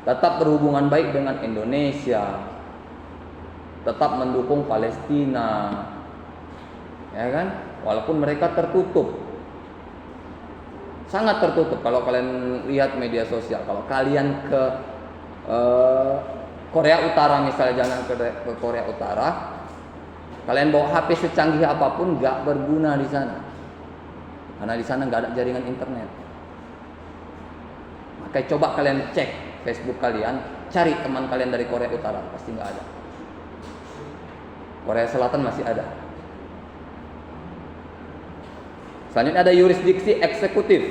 tetap berhubungan baik dengan Indonesia, tetap mendukung Palestina, ya kan? Walaupun mereka tertutup, sangat tertutup. Kalau kalian lihat media sosial, kalau kalian ke Korea Utara misalnya, jangan ke Korea Utara, kalian bawa HP secanggih apapun nggak berguna di sana, karena di sana nggak ada jaringan internet. Maka coba kalian cek Facebook kalian, cari teman kalian dari Korea Utara, pasti nggak ada. Korea Selatan masih ada. Selanjutnya ada yurisdiksi eksekutif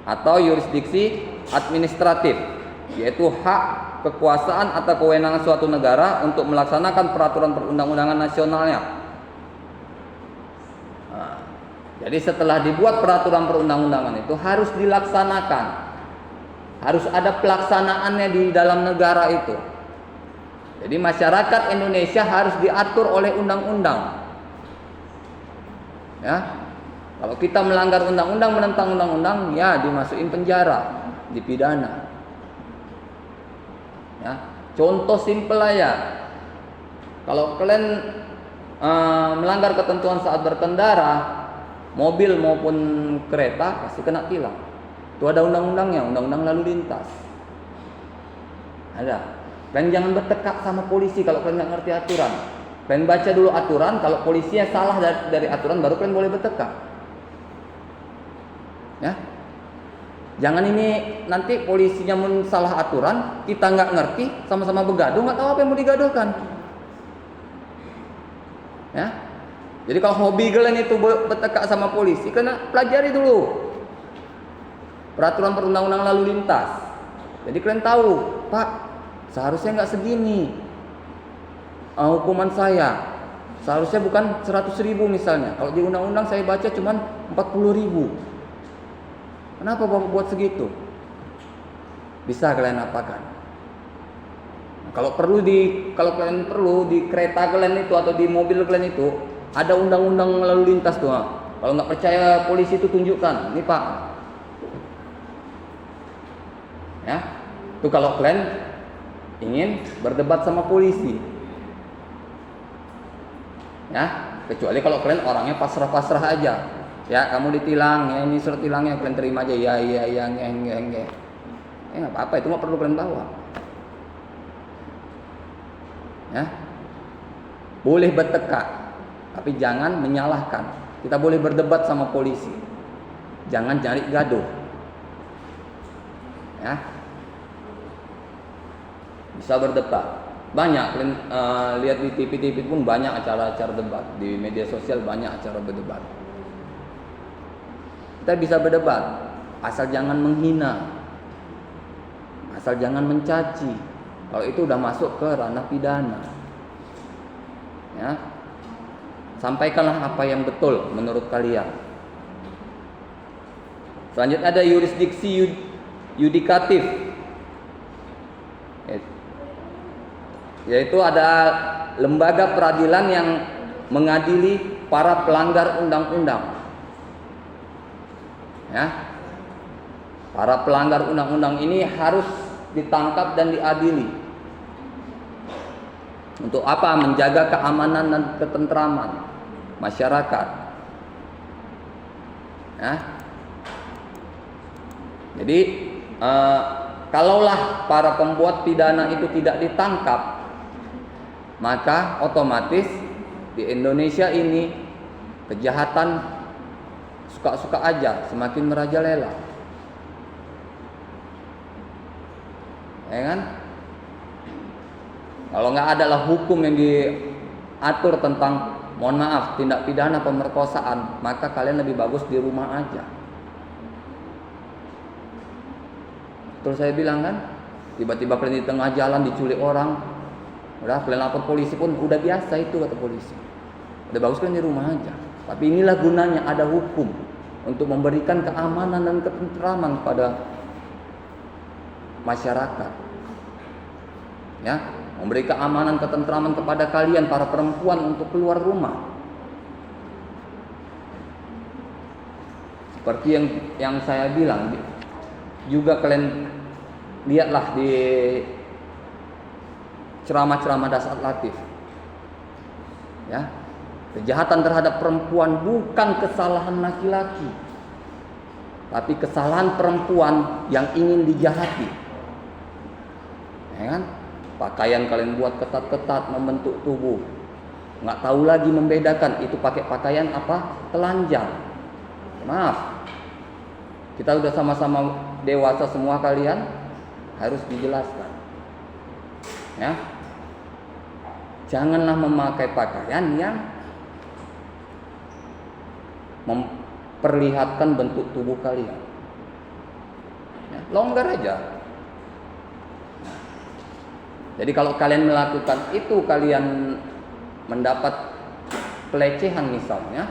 atau yurisdiksi administratif, yaitu hak, kekuasaan atau kewenangan suatu negara untuk melaksanakan peraturan perundang-undangan nasionalnya. Nah, jadi setelah dibuat peraturan perundang-undangan itu harus dilaksanakan, harus ada pelaksanaannya di dalam negara itu. Jadi masyarakat Indonesia harus diatur oleh undang-undang. Ya, kalau kita melanggar undang-undang, menentang undang-undang, ya dimasukin penjara, dipidana. Ya, contoh simpel aja. Kalau kalian melanggar ketentuan saat berkendara, mobil maupun kereta pasti kena tilang. Itu ada undang-undangnya, undang-undang lalu lintas. Ada. Kalian jangan bertekak sama polisi kalau kalian nggak ngerti aturan. Kalian baca dulu aturan, kalau polisinya salah dari aturan baru kalian boleh bertekak. Ya. Jangan ini nanti polisinya salah aturan, kita nggak ngerti, sama-sama begaduh, nggak tahu apa yang mau digaduhkan. Ya. Jadi kalau hobi kalian itu bertekak sama polisi, kalian pelajari dulu peraturan perundang-undangan lalu lintas. Jadi kalian tahu, Pak, seharusnya nggak segini hukuman saya. Seharusnya bukan 100.000 misalnya. Kalau di undang-undang saya baca cuman 40.000. Kenapa Bapak buat segitu? Bisa kalian apakan? Nah, kalau kalian perlu di kereta kalian itu atau di mobil kalian itu ada undang-undang lalu lintas tuh. Kalau nggak percaya polisi itu tunjukkan. Ini Pak. Ya. Itu kalau kalian ingin berdebat sama polisi. Ya, kecuali kalau kalian orangnya pasrah-pasrah aja. Ya, kamu ditilang, ya ini surat tilangnya kalian terima aja. Ya, nggak apa-apa, itu mah perlu kalian bawa. Ya. Boleh bertekak, tapi jangan menyalahkan. Kita boleh berdebat sama polisi. Jangan cari gaduh. Ya. Bisa berdebat. Banyak kalian lihat di TV pun banyak acara-acara debat, di media sosial banyak acara berdebat. Kita bisa berdebat, asal jangan menghina, asal jangan mencaci. Kalau itu udah masuk ke ranah pidana. Ya. Sampaikanlah apa yang betul menurut kalian. Selanjutnya ada yurisdiksi yudikatif, yaitu ada lembaga peradilan yang mengadili para pelanggar undang-undang. Ya. Para pelanggar undang-undang ini harus ditangkap dan diadili. Untuk apa? Menjaga keamanan dan ketentraman masyarakat. Ya. Jadi kalaulah para pembuat pidana itu tidak ditangkap, maka otomatis di Indonesia ini kejahatan suka-suka aja, semakin merajalela. Ya kan? Kalau nggak adalah hukum yang diatur tentang, mohon maaf, tindak pidana pemerkosaan, maka kalian lebih bagus di rumah aja. Terus saya bilang kan, tiba-tiba kalian di tengah jalan diculik orang, udah kalian lapor polisi pun udah biasa itu kata polisi. Udah bagus kalian di rumah aja. Tapi inilah gunanya ada hukum untuk memberikan keamanan dan ketentraman pada masyarakat. Ya, memberi keamanan ketentraman kepada kalian para perempuan untuk keluar rumah. Seperti yang saya bilang, juga kalian lihatlah di ceramah-ceramah Dasar Latif. Ya. Kejahatan terhadap perempuan bukan kesalahan laki-laki, tapi kesalahan perempuan yang ingin dijahati. Ya kan? Pakaian kalian buat ketat-ketat membentuk tubuh. Nggak tahu lagi membedakan itu pakai pakaian apa telanjang. Maaf. Kita udah sama-sama dewasa semua, kalian harus dijelaskan. Ya. janganlah memakai pakaian yang memperlihatkan bentuk tubuh kalian. Ya, longgar aja. Jadi kalau kalian melakukan itu, kalian mendapat pelecehan misalnya,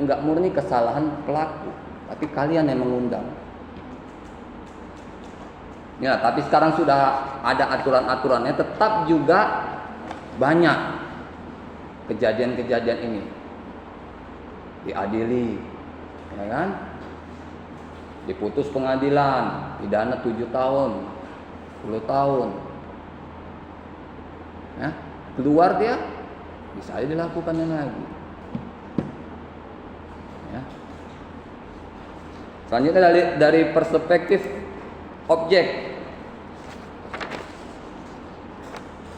nggak murni kesalahan pelaku, tapi kalian yang mengundang. Ya, tapi sekarang sudah ada aturan-aturannya, tetap juga banyak kejadian-kejadian ini diadili, ya kan? Diputus pengadilan, pidana 7 tahun, 10 tahun. Ya, keluar dia bisa aja dilakukannya lagi. Ya. Selanjutnya dari perspektif objek.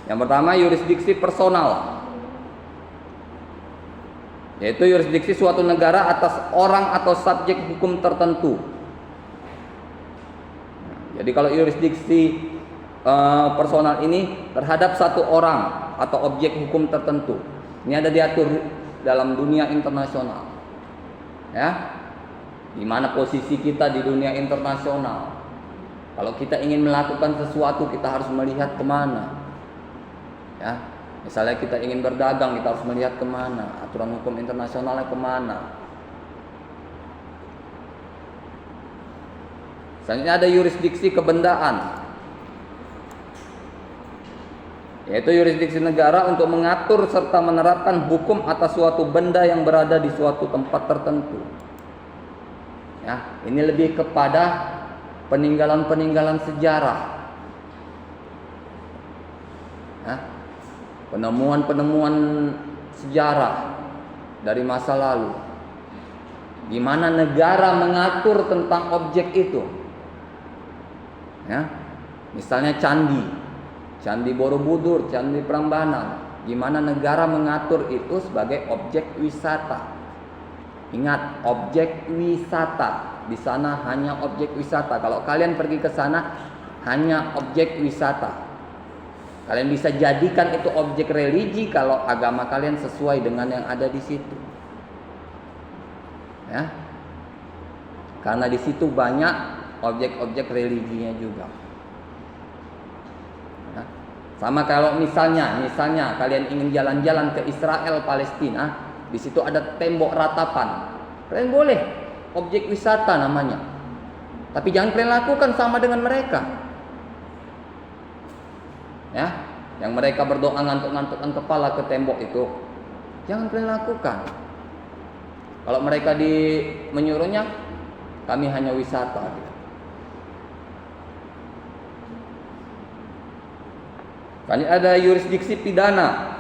Yang pertama, yurisdiksi personal, yaitu yurisdiksi suatu negara atas orang atau subjek hukum tertentu. Jadi kalau yurisdiksi personal ini terhadap satu orang atau objek hukum tertentu, ini ada diatur dalam dunia internasional. Ya, di mana posisi kita di dunia internasional? Kalau kita ingin melakukan sesuatu, kita harus melihat kemana. Ya, misalnya kita ingin berdagang, kita harus melihat kemana, aturan hukum internasionalnya kemana. Selanjutnya ada yurisdiksi kebendaan, yaitu yurisdiksi negara untuk mengatur serta menerapkan hukum atas suatu benda yang berada di suatu tempat tertentu. Ya, ini lebih kepada peninggalan-peninggalan sejarah. Ya, penemuan-penemuan sejarah dari masa lalu, di mana negara mengatur tentang objek itu. Ya, misalnya Candi Borobudur, Candi Prambanan, di mana negara mengatur itu sebagai objek wisata. Ingat, objek wisata. Di sana hanya objek wisata. Kalau kalian pergi ke sana, hanya objek wisata. Kalian bisa jadikan itu objek religi kalau agama kalian sesuai dengan yang ada di situ. Ya. Karena di situ banyak objek-objek religinya juga. Ya. Sama kalau misalnya kalian ingin jalan-jalan ke Israel, Palestina, di situ ada tembok ratapan. Kalian boleh, objek wisata namanya. Tapi jangan kalian lakukan sama dengan mereka. Ya, yang mereka berdoa ngantuk-ngantukkan kepala ke tembok itu, jangan kalian lakukan. Kalau mereka menyuruhnya, kami hanya wisata. Kan ada yurisdiksi pidana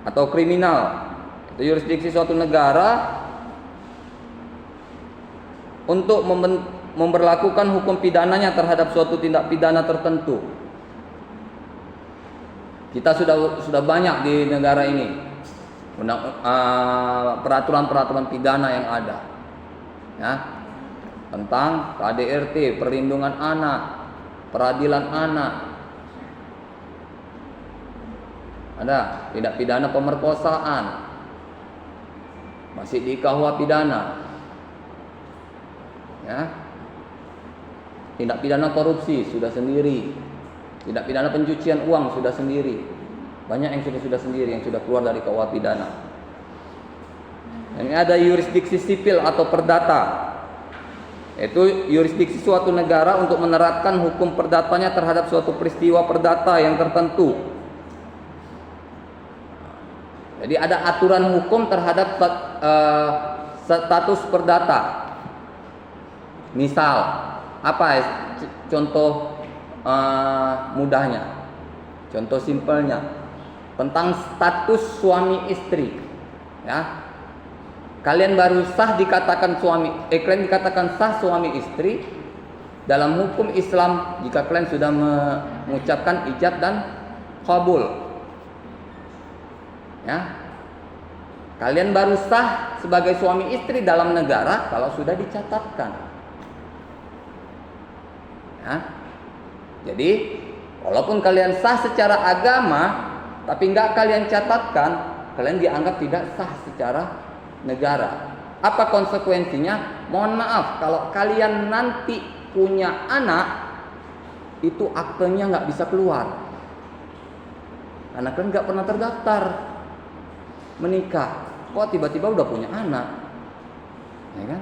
atau kriminal. Itu yurisdiksi suatu negara untuk memberlakukan hukum pidananya terhadap suatu tindak pidana tertentu. Kita sudah banyak di negara ini peraturan-peraturan pidana yang ada, ya, tentang KDRT, perlindungan anak, peradilan anak, ada tindak pidana pemerkosaan, masih di KUH pidana, ya, tindak pidana korupsi sudah sendiri. Tindak pidana pencucian uang sudah sendiri. Banyak yang sudah sendiri, yang sudah keluar dari KUH pidana. Ini ada yurisdiksi sipil atau perdata. Itu yurisdiksi suatu negara untuk menerapkan hukum perdatanya terhadap suatu peristiwa perdata yang tertentu. Jadi ada aturan hukum terhadap status perdata. Misal, apa ya contoh mudahnya, contoh simpelnya tentang status suami istri, ya. Kalian baru sah dikatakan kalian dikatakan sah suami istri dalam hukum Islam jika kalian sudah mengucapkan ijab dan qabul, ya. Kalian baru sah sebagai suami istri dalam negara kalau sudah dicatatkan, ya. Jadi Walaupun kalian sah secara agama, tapi nggak kalian catatkan, kalian dianggap tidak sah secara negara. Apa konsekuensinya? Mohon maaf, kalau kalian nanti punya anak, itu aktenya nggak bisa keluar. Karena kalian nggak pernah terdaftar menikah. Kok tiba-tiba udah punya anak? Ya kan?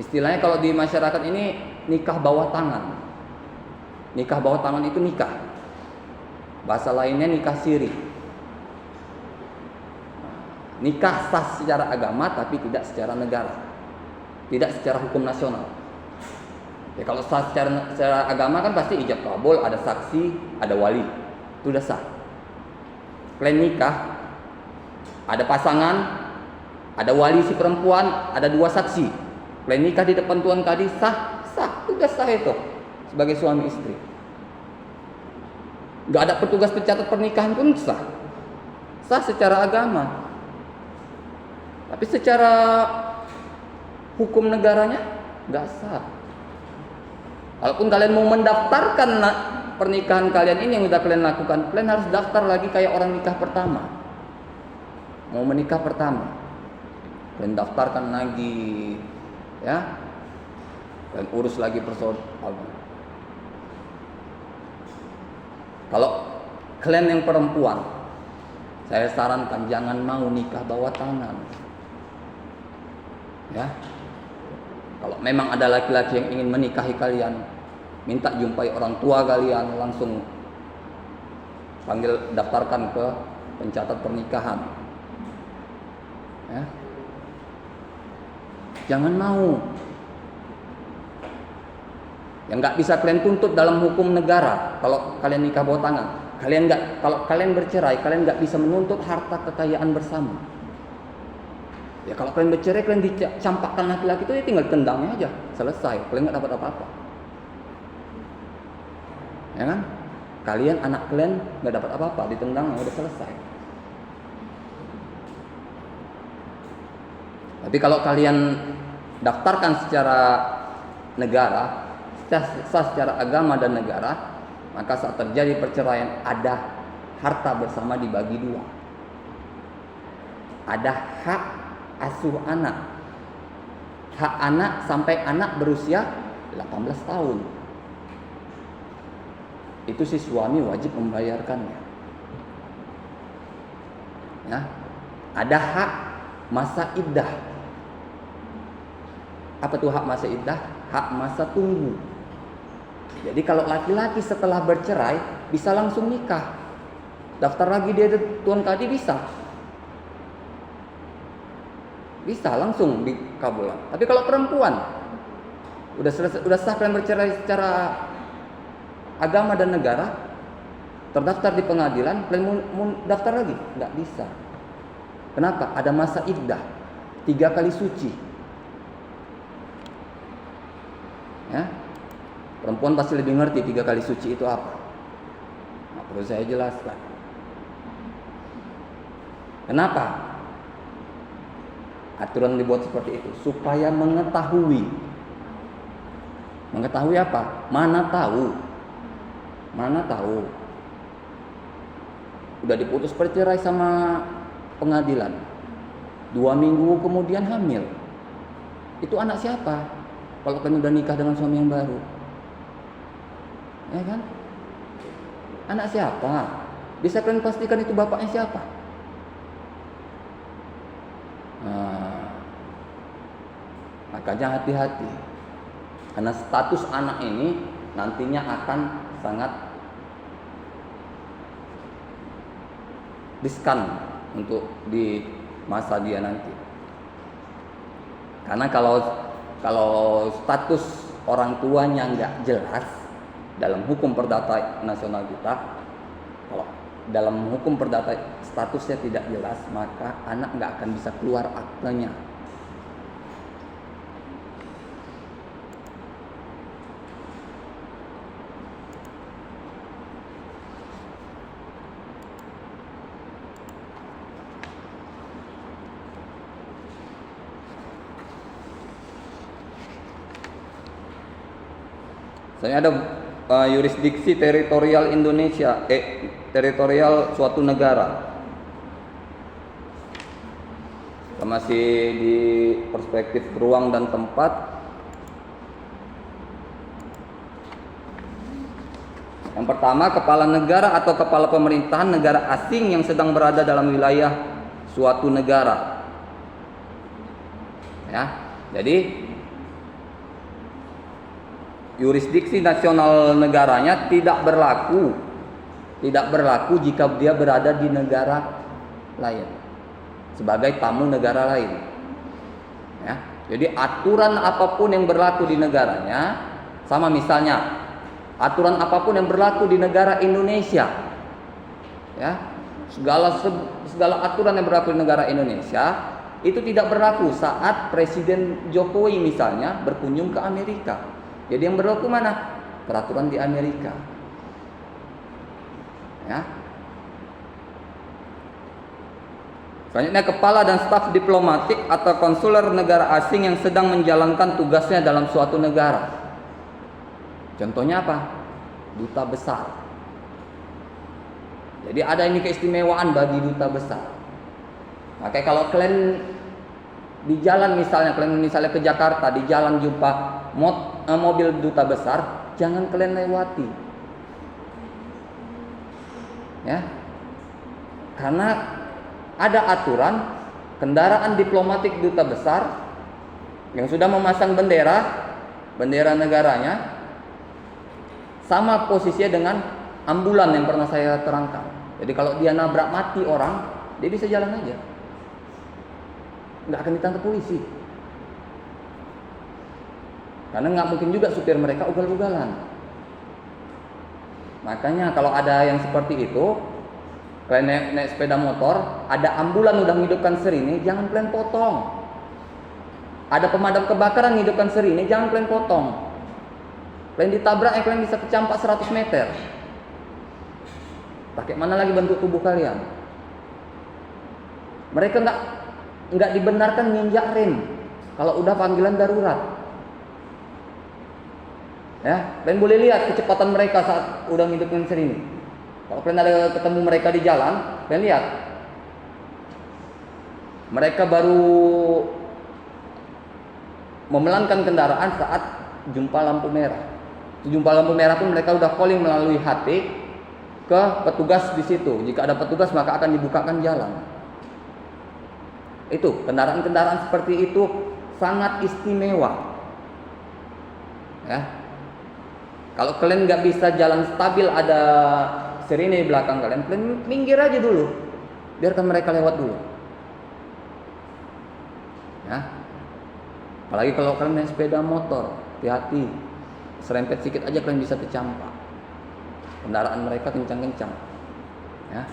Istilahnya kalau di masyarakat ini nikah bawah tangan. Nikah bawah tangan itu nikah. Bahasa lainnya nikah siri. Nikah sah secara agama tapi tidak secara negara. Tidak secara hukum nasional. Ya kalau sah secara agama kan pasti ijab kabul, ada saksi, ada wali. Itu udah sah. Kalian nikah, ada pasangan, ada wali si perempuan, ada 2 saksi. Kalian nikah di depan Tuan Kadi, sah, itu udah sah itu sebagai suami istri. Gak ada petugas pencatat pernikahan pun sah. Sah secara agama. Tapi secara hukum negaranya gak sah. Walaupun kalian mau mendaftarkan pernikahan kalian ini yang udah kalian lakukan, kalian harus daftar lagi kayak orang nikah pertama. Mau menikah pertama, kalian daftarkan lagi, ya. Dan urus lagi persoalan. Kalau kalian yang perempuan, saya sarankan jangan mau nikah bawah tangan. Ya. Kalau memang ada laki-laki yang ingin menikahi kalian, minta jumpai orang tua kalian, langsung panggil, daftarkan ke pencatat pernikahan. Ya. Jangan mau. Yang nggak bisa kalian tuntut dalam hukum negara kalau kalian nikah bawah tangan. Kalau kalian bercerai, kalian nggak bisa menuntut harta kekayaan bersama. Ya kalau kalian bercerai, kalian dicampakkan laki-laki itu, ya tinggal tendangnya aja, selesai. Kalian nggak dapat apa-apa. Ya kan? Anak kalian nggak dapat apa-apa, ditendangnya udah selesai. Tapi kalau kalian daftarkan secara negara, secara agama dan negara, maka saat terjadi perceraian ada harta bersama dibagi 2. Ada hak asuh anak. Hak anak sampai anak berusia 18 tahun. Itu si suami wajib membayarkannya. Ya. Ada hak masa iddah. Apa tuh hak masa iddah? Hak masa tunggu. Jadi kalau laki-laki setelah bercerai bisa langsung nikah, daftar lagi dia Tuan Kadi bisa langsung dikabulkan. Tapi kalau perempuan udah sah kalian bercerai secara agama dan negara, terdaftar di pengadilan, kalian mau daftar lagi nggak bisa. Kenapa? Ada masa iddah 3 kali suci. Ya. Perempuan pasti lebih ngerti 3 kali suci itu apa. Nah, perlu saya jelaskan. Kenapa aturan dibuat seperti itu? Supaya mengetahui apa? Mana tahu udah diputus percerai sama pengadilan, 2 minggu kemudian hamil. Itu anak siapa? Kalau kalian udah nikah dengan suami yang baru, ya kan? Anak siapa? Bisa kalian pastikan itu bapaknya siapa? Nah, makanya hati-hati, karena status anak ini nantinya akan sangat riskan untuk di masa dia nanti. Karena kalau status orang tuanya nggak jelas dalam hukum perdata nasional kita, kalau dalam hukum perdata statusnya tidak jelas, maka anak nggak akan bisa keluar aktenya. Saya ada yurisdiksi teritorial Indonesia, teritorial suatu negara. Kita masih di perspektif ruang dan tempat. Yang pertama, kepala negara atau kepala pemerintahan negara asing yang sedang berada dalam wilayah suatu negara. Ya, jadi yurisdiksi nasional negaranya tidak berlaku jika dia berada di negara lain sebagai tamu negara lain. Ya, jadi aturan apapun yang berlaku di negaranya, sama misalnya aturan apapun yang berlaku di negara Indonesia, ya, segala aturan yang berlaku di negara Indonesia itu tidak berlaku saat Presiden Jokowi misalnya berkunjung ke Amerika. Jadi yang berlaku mana? Peraturan di Amerika. Ya. Selanjutnya, kepala dan staf diplomatik atau konsuler negara asing yang sedang menjalankan tugasnya dalam suatu negara. Contohnya apa? Duta besar. Jadi ada ini keistimewaan bagi duta besar. Makanya kalau kalian di jalan misalnya, kalian misalnya ke Jakarta, di jalan jumpa mobil duta besar, jangan kalian lewati. Ya. Karena ada aturan kendaraan diplomatik duta besar yang sudah memasang bendera negaranya, sama posisinya dengan ambulan yang pernah saya terangkan. Jadi kalau dia nabrak mati orang, dia bisa jalan aja, nggak akan ditangkap polisi. Karena nggak mungkin juga supir mereka ugal-ugalan. Makanya kalau ada yang seperti itu, kalian naik sepeda motor, ada ambulan udah menghidupkan sirine, jangan kalian potong. Ada pemadam kebakaran menghidupkan sirine, jangan kalian potong. Kalian ditabrak, kalian bisa kecampak 100 meter. Pakai mana lagi bentuk tubuh kalian? Mereka nggak dibenarkan nginjak rem kalau udah panggilan darurat. Ya, kalian boleh lihat kecepatan mereka saat udah ngidupin sirine. Kalau kalian ada ketemu mereka di jalan, kalian lihat. Mereka baru memelankan kendaraan saat jumpa lampu merah. Jumpa lampu merah pun mereka udah calling melalui HT ke petugas di situ. Jika ada petugas maka akan dibukakan jalan. Itu kendaraan-kendaraan seperti itu sangat istimewa. Ya. Kalau kalian nggak bisa jalan stabil, ada sirine di belakang kalian minggir aja dulu, biarkan mereka lewat dulu. Ya. Apalagi kalau kalian naik sepeda motor, hati-hati, serempet sedikit aja kalian bisa tercampak. Kendaraan mereka kencang-kencang. Ya.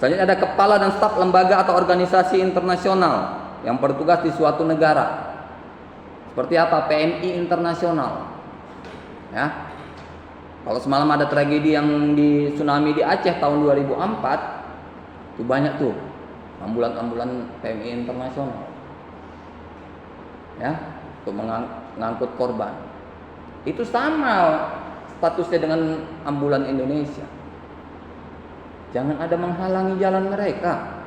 Selanjutnya ada kepala dan staf lembaga atau organisasi internasional yang bertugas di suatu negara. Seperti apa? PMI internasional. Ya. Kalau semalam ada tragedi yang di tsunami di Aceh tahun 2004, itu banyak tuh ambulan-ambulan PMI internasional. Ya, untuk mengangkut korban. Itu sama statusnya dengan ambulan Indonesia. Jangan ada menghalangi jalan mereka.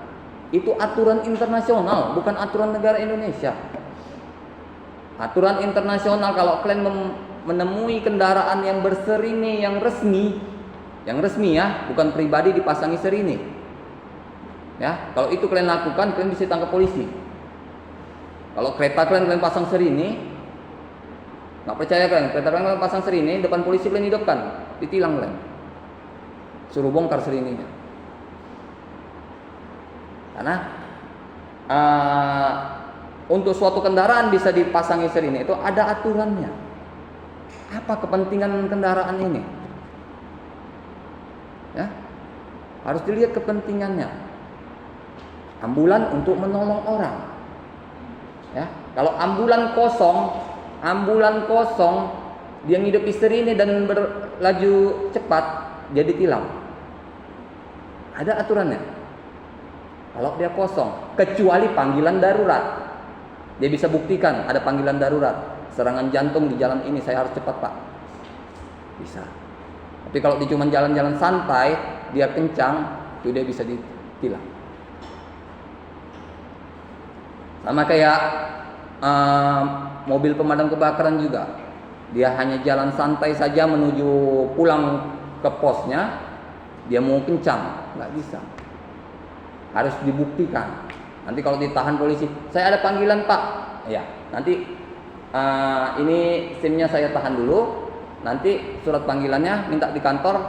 Itu aturan internasional, bukan aturan negara Indonesia. Aturan internasional, kalau kalian menemui kendaraan yang bersirine yang resmi ya, bukan pribadi dipasangi sirine. Ya, kalau itu kalian lakukan, kalian bisa ditangkap polisi. Kalau kereta kalian pasang sirine, nggak percaya kalian, kereta kalian pasang sirine, depan polisi kalian hidupkan, ditilang kalian, suruh bongkar sirinenya. Karena untuk suatu kendaraan bisa dipasangi sirine itu ada aturannya. Apa kepentingan kendaraan ini? Ya, harus dilihat kepentingannya. Ambulan untuk menolong orang. Ya, kalau ambulan kosong, dia ngidupi sirine dan berlaju cepat, jadi tilang. Ada aturannya. Kalau dia kosong, kecuali panggilan darurat, dia bisa buktikan ada panggilan darurat, serangan jantung di jalan ini, saya harus cepat Pak. bisa. Tapi kalau dia cuma jalan-jalan santai, dia kencang, itu dia bisa ditilang. Sama kayak mobil pemadam kebakaran juga. Dia hanya jalan santai saja menuju pulang ke posnya, dia mau kencang, nggak bisa. Harus dibuktikan. Nanti kalau ditahan polisi, saya ada panggilan Pak. Ya, nanti ini SIM-nya saya tahan dulu. Nanti surat panggilannya minta di kantor,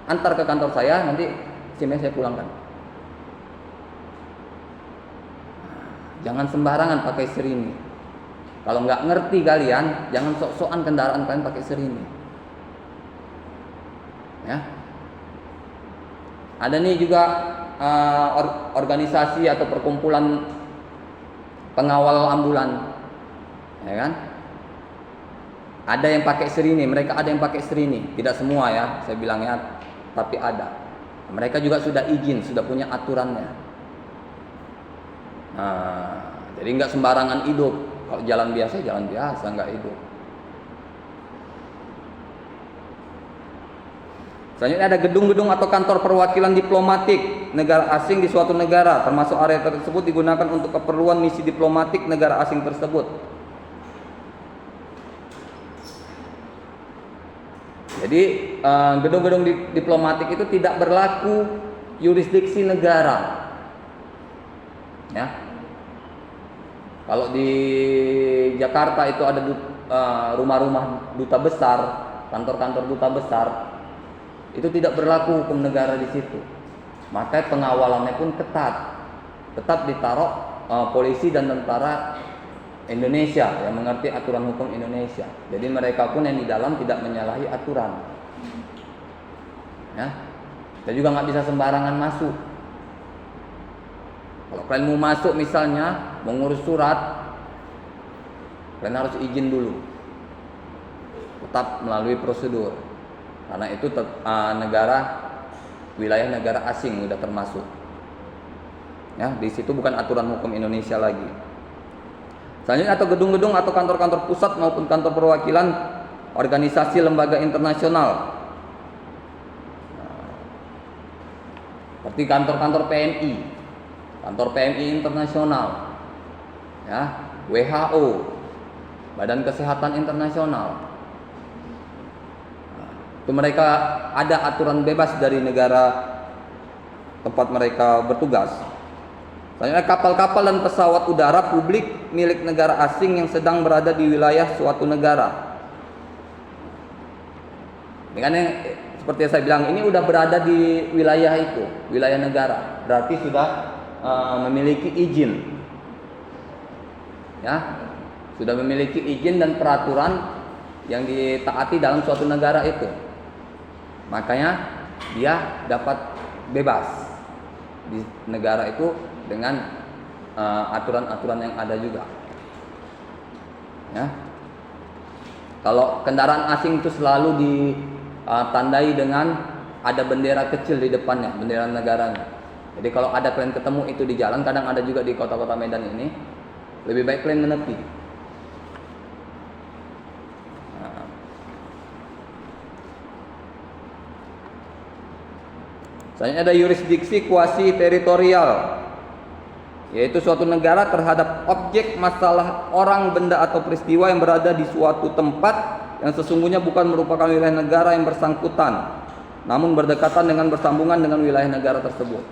antar ke kantor saya. Nanti SIM-nya saya pulangkan. Jangan sembarangan pakai serini. Kalau nggak ngerti kalian, jangan sok-sokan kendaraan kalian pakai serini. Ya. Ada nih juga organisasi atau perkumpulan pengawal ambulan, ya kan? Ada yang pakai serini, mereka ada yang pakai serini, tidak semua ya, saya bilangnya, tapi ada. Mereka juga sudah izin, sudah punya aturannya. Jadi nggak sembarangan hidup. Kalau jalan biasa nggak hidup. Selanjutnya ada gedung-gedung atau kantor perwakilan diplomatik negara asing di suatu negara, termasuk area tersebut digunakan untuk keperluan misi diplomatik negara asing tersebut. Jadi gedung-gedung diplomatik itu tidak berlaku yurisdiksi negara. Ya. Kalau di Jakarta itu ada rumah-rumah duta besar, kantor-kantor duta besar, itu tidak berlaku hukum negara di situ. Maka pengawalannya pun ketat. Tetap ditaruh polisi dan tentara Indonesia yang mengerti aturan hukum Indonesia. Jadi mereka pun yang di dalam tidak menyalahi aturan. Ya. Dan juga nggak bisa sembarangan masuk. Kalau kalian mau masuk misalnya, mau ngurus surat, kalian harus izin dulu. Tetap melalui prosedur. Karena itu wilayah negara asing udah termasuk. Ya, di situ bukan aturan hukum Indonesia lagi. Selanjutnya atau gedung-gedung atau kantor-kantor pusat maupun kantor perwakilan organisasi lembaga internasional. Seperti kantor-kantor PMI, kantor PMI internasional, ya, WHO, Badan Kesehatan Internasional. Itu mereka ada aturan bebas dari negara tempat mereka bertugas. Selanjutnya kapal-kapal dan pesawat udara publik milik negara asing yang sedang berada di wilayah suatu negara. Dengan seperti yang saya bilang, ini udah berada di wilayah itu, wilayah negara, berarti sudah memiliki izin, ya, sudah memiliki izin dan peraturan yang ditaati dalam suatu negara itu. Makanya dia dapat bebas di negara itu dengan aturan-aturan yang ada juga. Ya. Kalau kendaraan asing itu selalu ditandai dengan ada bendera kecil di depannya, bendera negaranya. Jadi kalau ada kalian ketemu itu di jalan, kadang ada juga di kota-kota Medan ini, lebih baik kalian menepi. Selanjutnya ada yurisdiksi kuasi teritorial, yaitu suatu negara terhadap objek, masalah, orang, benda atau peristiwa yang berada di suatu tempat yang sesungguhnya bukan merupakan wilayah negara yang bersangkutan, namun berdekatan dengan bersambungan dengan wilayah negara tersebut.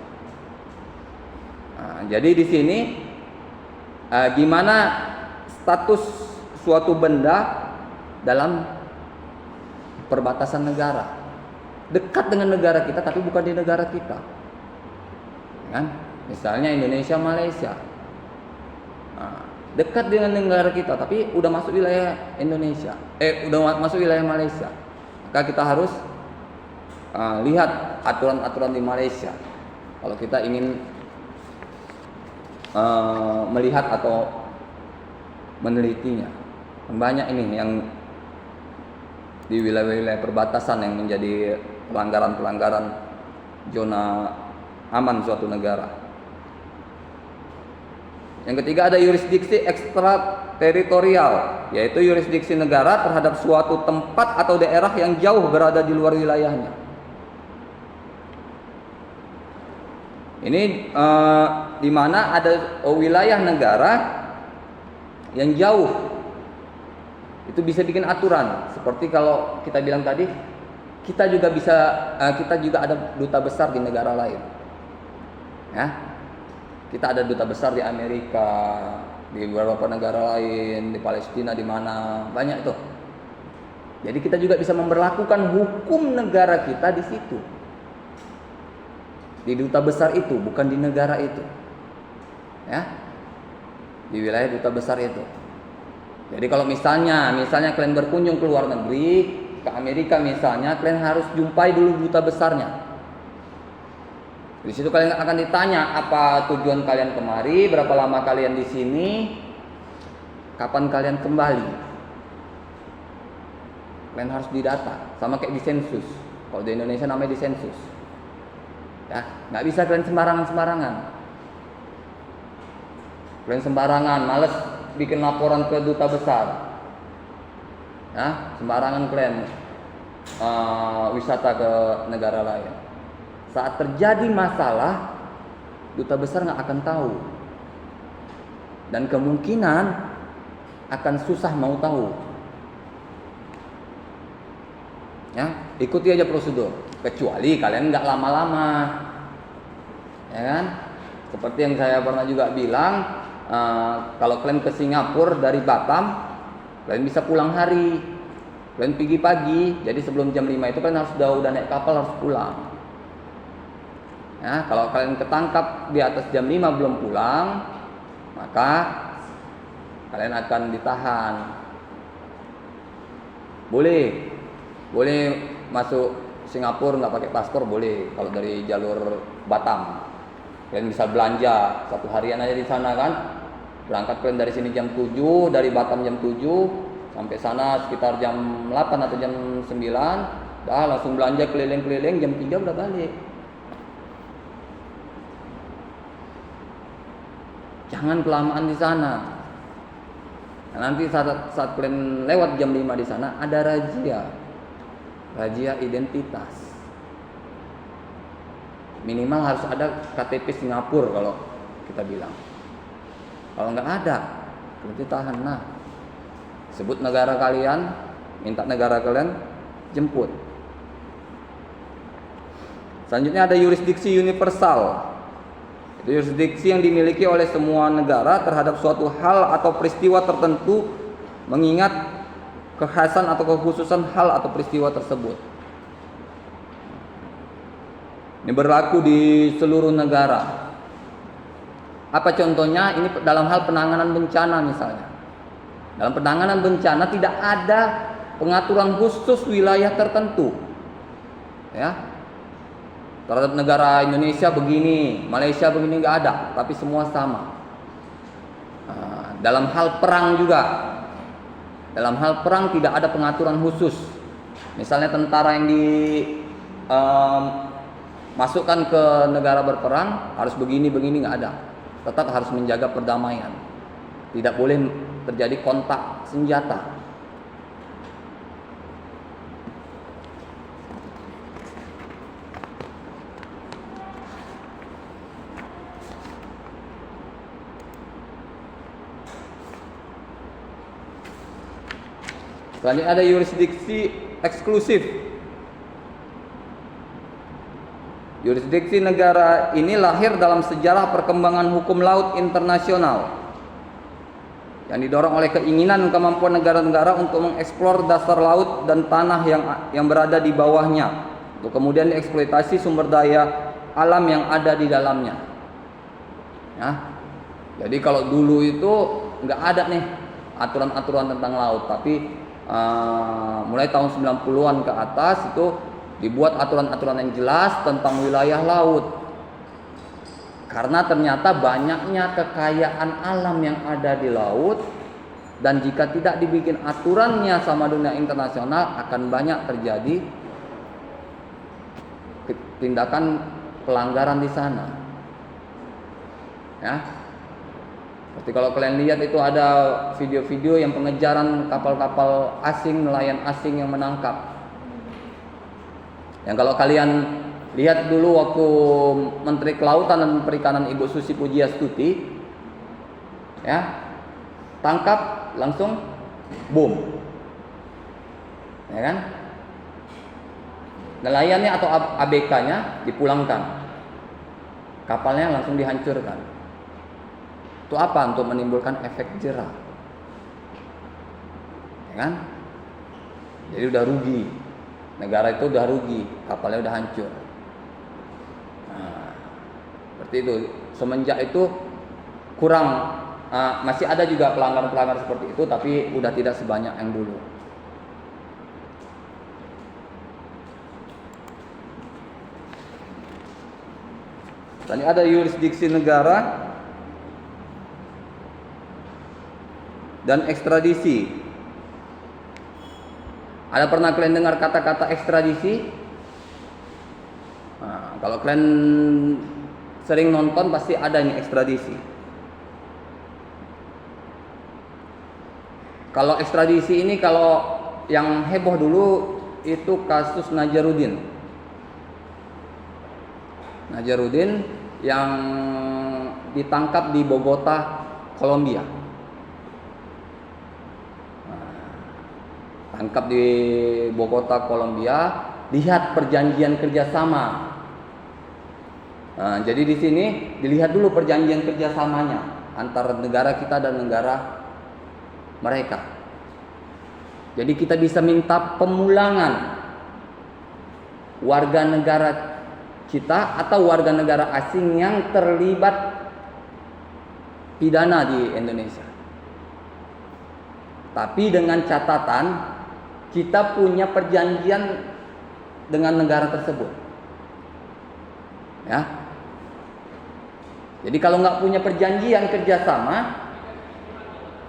Jadi di sini gimana status suatu benda dalam perbatasan negara? Dekat dengan negara kita tapi bukan di negara kita, kan? Misalnya Indonesia Malaysia, dekat dengan negara kita tapi udah masuk wilayah Indonesia, udah masuk wilayah Malaysia, maka kita harus lihat aturan-aturan di Malaysia kalau kita ingin melihat atau menelitinya. Banyak ini yang di wilayah-wilayah perbatasan yang menjadi pelanggaran-pelanggaran zona aman suatu negara. Yang ketiga ada yurisdiksi ekstrateritorial, yaitu yurisdiksi negara terhadap suatu tempat atau daerah yang jauh berada di luar wilayahnya. Ini di mana ada wilayah negara yang jauh, itu bisa bikin aturan. Seperti kalau kita bilang tadi, kita juga ada duta besar di negara lain. Ya. Kita ada duta besar di Amerika, di beberapa negara lain, di Palestina, di mana banyak itu. Jadi kita juga bisa memberlakukan hukum negara kita di situ, di duta besar itu, bukan di negara itu, ya, di wilayah duta besar itu. Jadi kalau misalnya kalian berkunjung ke luar negeri, ke Amerika misalnya, kalian harus jumpai dulu duta besarnya. Di situ kalian akan ditanya apa tujuan kalian kemari, berapa lama kalian di sini, kapan kalian kembali. Kalian harus didata, sama kayak di sensus. Kalau di Indonesia namanya di sensus. Ya, nggak bisa kalian sembarangan. Kalian sembarangan, males bikin laporan ke duta besar. Ya, sembarangan kalian wisata ke negara lain. Saat terjadi masalah, duta besar nggak akan tahu, dan kemungkinan akan susah mau tahu. Ya, ikuti aja prosedur, kecuali kalian nggak lama-lama, ya kan? Seperti yang saya pernah juga bilang, kalau kalian ke Singapura dari Batam, kalian bisa pulang hari, kalian pergi pagi, jadi sebelum jam 5 itu kalian harus udah naik kapal, harus pulang. Ya, kalau kalian ketangkap di atas jam 5 belum pulang, maka kalian akan ditahan. Boleh masuk Singapura nggak pakai paspor, boleh. Kalau dari jalur Batam, kalian bisa belanja 1 harian aja di sana kan. Berangkat kalian dari sini jam 7, dari Batam jam 7, sampai sana sekitar jam 8 atau jam 9, dah langsung belanja keliling-keliling, jam 3 udah balik. Jangan kelamaan di sana. Nah, nanti saat kalian lewat jam 5 di sana ada razia identitas. Minimal harus ada KTP Singapura kalau kita bilang. Kalau nggak ada, berarti tahan. Nah, sebut negara kalian, minta negara kalian jemput. Selanjutnya ada yurisdiksi universal. Itu yurisdiksi yang dimiliki oleh semua negara terhadap suatu hal atau peristiwa tertentu, mengingat kekhasan atau kekhususan hal atau peristiwa tersebut. Ini berlaku di seluruh negara. Apa contohnya? Ini dalam hal penanganan bencana misalnya. Dalam penanganan bencana tidak ada pengaturan khusus wilayah tertentu. Ya. Terhadap negara Indonesia begini, Malaysia begini, nggak ada, tapi semua sama. Dalam hal perang juga, dalam hal perang tidak ada pengaturan khusus. Misalnya tentara yang dimasukkan ke negara berperang harus begini nggak ada. Tetap harus menjaga perdamaian. Tidak boleh terjadi kontak senjata. Selanjutnya ada yurisdiksi eksklusif. Yurisdiksi negara ini lahir dalam sejarah perkembangan hukum laut internasional yang didorong oleh keinginan kemampuan negara-negara untuk mengeksplor dasar laut dan tanah yang berada di bawahnya, untuk kemudian dieksploitasi sumber daya alam yang ada di dalamnya. Ya. Jadi kalau dulu itu nggak ada nih aturan-aturan tentang laut, tapi mulai tahun 90-an ke atas itu dibuat aturan-aturan yang jelas tentang wilayah laut. Karena ternyata banyaknya kekayaan alam yang ada di laut, dan jika tidak dibikin aturannya sama dunia internasional akan banyak terjadi tindakan pelanggaran di sana. Ya. Seperti kalau kalian lihat itu ada video-video yang pengejaran kapal-kapal asing, nelayan asing yang menangkap. Yang kalau kalian lihat dulu waktu Menteri Kelautan dan Perikanan Ibu Susi Pujiastuti, ya, tangkap langsung boom, ya kan? Nelayannya atau ABK-nya dipulangkan, kapalnya langsung dihancurkan. Itu apa? Untuk menimbulkan efek jerah, ya kan? Jadi udah rugi, negara itu udah rugi, kapalnya udah hancur. Nah, seperti itu. Semenjak itu kurang, masih ada juga pelanggaran-pelanggaran seperti itu, tapi udah tidak sebanyak yang dulu. Tadi ada yurisdiksi negara dan ekstradisi. Ada pernah kalian dengar kata-kata ekstradisi? Nah, kalau kalian sering nonton pasti ada nih ekstradisi. Kalau ekstradisi ini, kalau yang heboh dulu itu kasus Nazarudin. Nazarudin yang ditangkap di Bogota, Kolombia. Tangkap di Bogota, Kolombia, lihat perjanjian kerjasama. Nah, jadi di sini dilihat dulu perjanjian kerjasamanya antara negara kita dan negara mereka. Jadi kita bisa minta pemulangan warga negara kita atau warga negara asing yang terlibat pidana di Indonesia. Tapi dengan catatan kita punya perjanjian dengan negara tersebut, ya. Jadi kalau nggak punya perjanjian kerjasama,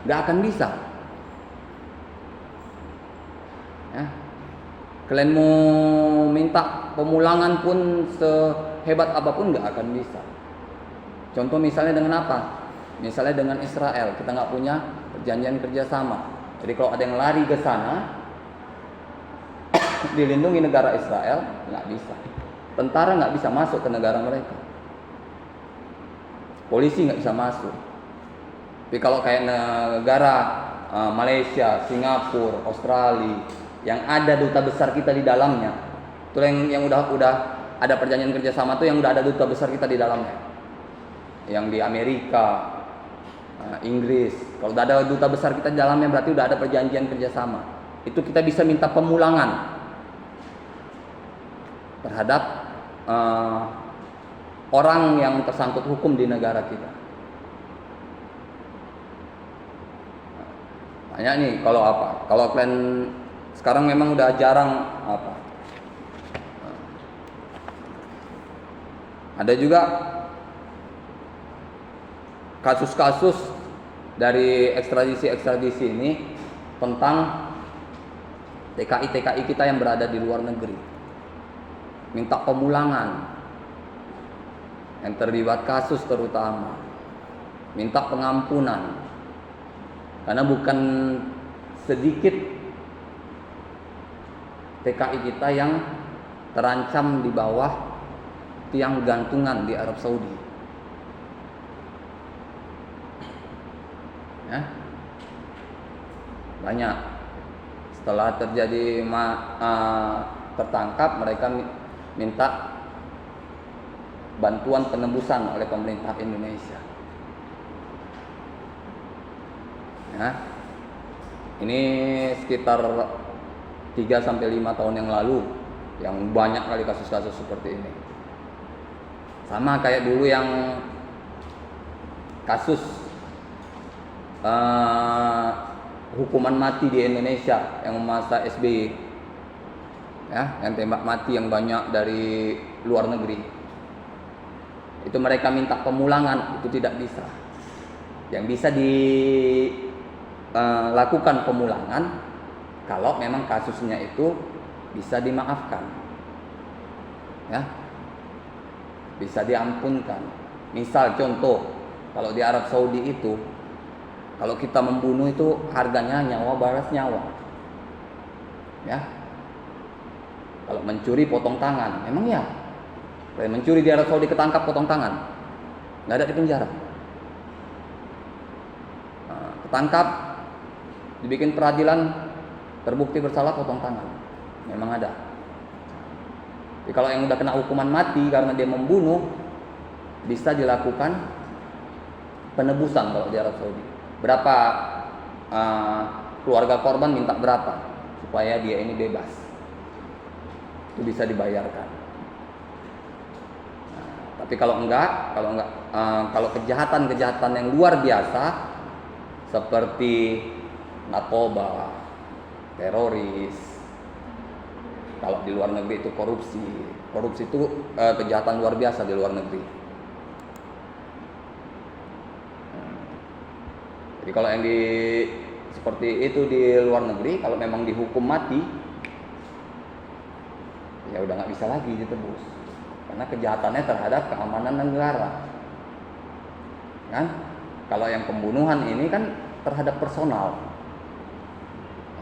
nggak akan bisa. Ya. Kalian mau minta pemulangan pun sehebat apapun nggak akan bisa. Contoh misalnya dengan apa? Misalnya dengan Israel, kita nggak punya perjanjian kerjasama. Jadi kalau ada yang lari ke sana, dilindungi negara Israel, nggak bisa. Tentara nggak bisa masuk ke negara mereka. Polisi nggak bisa masuk. Tapi kalau kayak negara Malaysia, Singapura, Australia, yang ada duta besar kita di dalamnya, itu yang udah ada perjanjian kerjasama tuh yang udah ada duta besar kita di dalamnya. Yang di Amerika, Inggris, kalau udah ada duta besar kita di dalamnya berarti udah ada perjanjian kerjasama. Itu kita bisa minta pemulangan terhadap orang yang tersangkut hukum di negara kita. Tanya nih, kalau apa? Kalau kalian sekarang memang udah jarang apa? Ada juga kasus-kasus dari ekstradisi ini tentang TKI kita yang berada di luar negeri. Minta pemulangan yang terlibat kasus terutama, minta pengampunan, karena bukan sedikit TKI kita yang terancam di bawah tiang gantungan di Arab Saudi, ya. Banyak setelah terjadi tertangkap, mereka minta bantuan penembusan oleh pemerintah Indonesia. Ya. Ini sekitar 3-5 tahun yang lalu yang banyak kali kasus-kasus seperti ini. Sama kayak dulu yang kasus hukuman mati di Indonesia yang masa SBY. Ya, yang tembak mati yang banyak dari luar negeri. Itu mereka minta pemulangan, itu tidak bisa. Yang bisa dilakukan pemulangan kalau memang kasusnya itu bisa dimaafkan, ya, bisa diampunkan. Misal contoh, Kalau di Arab Saudi itu, kalau kita membunuh itu harganya nyawa balas nyawa. Ya. Kalau mencuri potong tangan, memang ya. Kalau mencuri di Arab Saudi ketangkap potong tangan, nggak ada di penjara. Nah, ketangkap, dibikin peradilan, terbukti bersalah potong tangan, memang ada. Jadi kalau yang udah kena hukuman mati karena dia membunuh, bisa dilakukan penebusan kalau di Arab Saudi. Berapa keluarga korban minta berapa supaya dia ini bebas? Itu bisa dibayarkan. Nah, tapi kalau kejahatan yang luar biasa seperti narkoba, teroris, kalau di luar negeri itu korupsi itu kejahatan luar biasa di luar negeri. Jadi kalau yang seperti itu di luar negeri, kalau memang dihukum mati, ya udah nggak bisa lagi ditebus, karena kejahatannya terhadap keamanan negara. Kan? Kalau yang pembunuhan ini kan terhadap personal,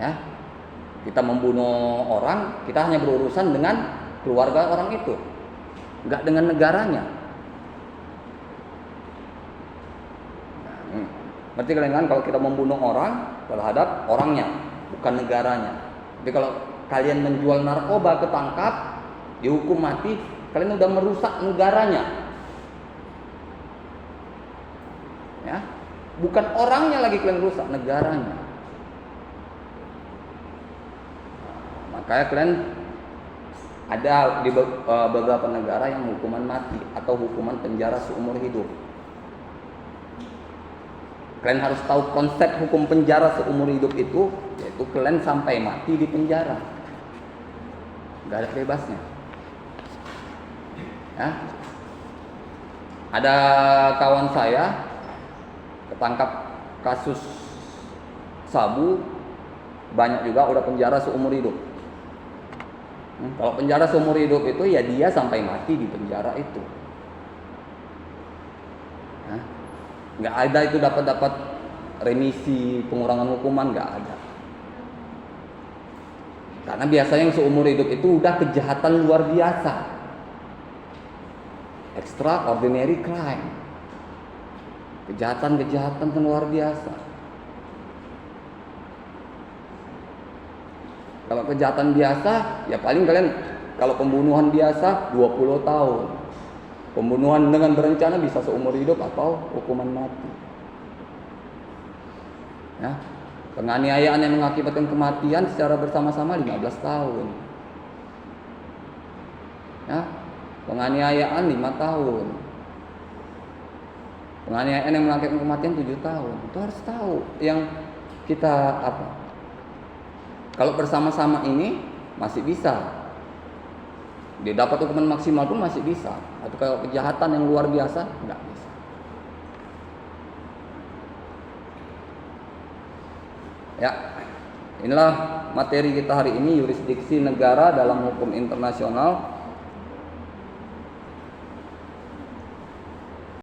ya. Kita membunuh orang, kita hanya berurusan dengan keluarga orang itu, nggak dengan negaranya. Berarti kalian kan kalau kita membunuh orang terhadap orangnya, bukan negaranya. Tapi kalau kalian menjual narkoba ketangkap, dihukum mati, kalian udah merusak negaranya. Ya, bukan orangnya lagi kalian rusak, negaranya. Makanya kalian ada di beberapa negara yang hukuman mati atau hukuman penjara seumur hidup. Kalian harus tahu konsep hukum penjara seumur hidup itu, yaitu kalian sampai mati di penjara, gak ada bebasnya. Ya. Ada kawan saya ketangkap kasus sabu, banyak juga udah penjara seumur hidup. Kalau penjara seumur hidup itu ya dia sampai mati di penjara itu. Nggak ada itu dapat remisi pengurangan hukuman, nggak ada. Karena biasanya yang seumur hidup itu udah kejahatan luar biasa, extraordinary crime, kejahatan yang luar biasa. Kalau kejahatan biasa ya paling kalian, kalau pembunuhan biasa 20 tahun. Pembunuhan dengan berencana bisa seumur hidup atau hukuman mati. Ya. Penganiayaan yang mengakibatkan kematian secara bersama-sama 15 tahun. Ya. Penganiayaan 5 tahun. Penganiayaan yang mengakibatkan kematian 7 tahun. Itu harus tahu yang kita apa. Kalau bersama-sama ini masih bisa. Dia dapat hukuman maksimal pun masih bisa. Atau kalau kejahatan yang luar biasa enggak bisa. Ya, inilah materi kita hari ini, yurisdiksi negara dalam hukum internasional.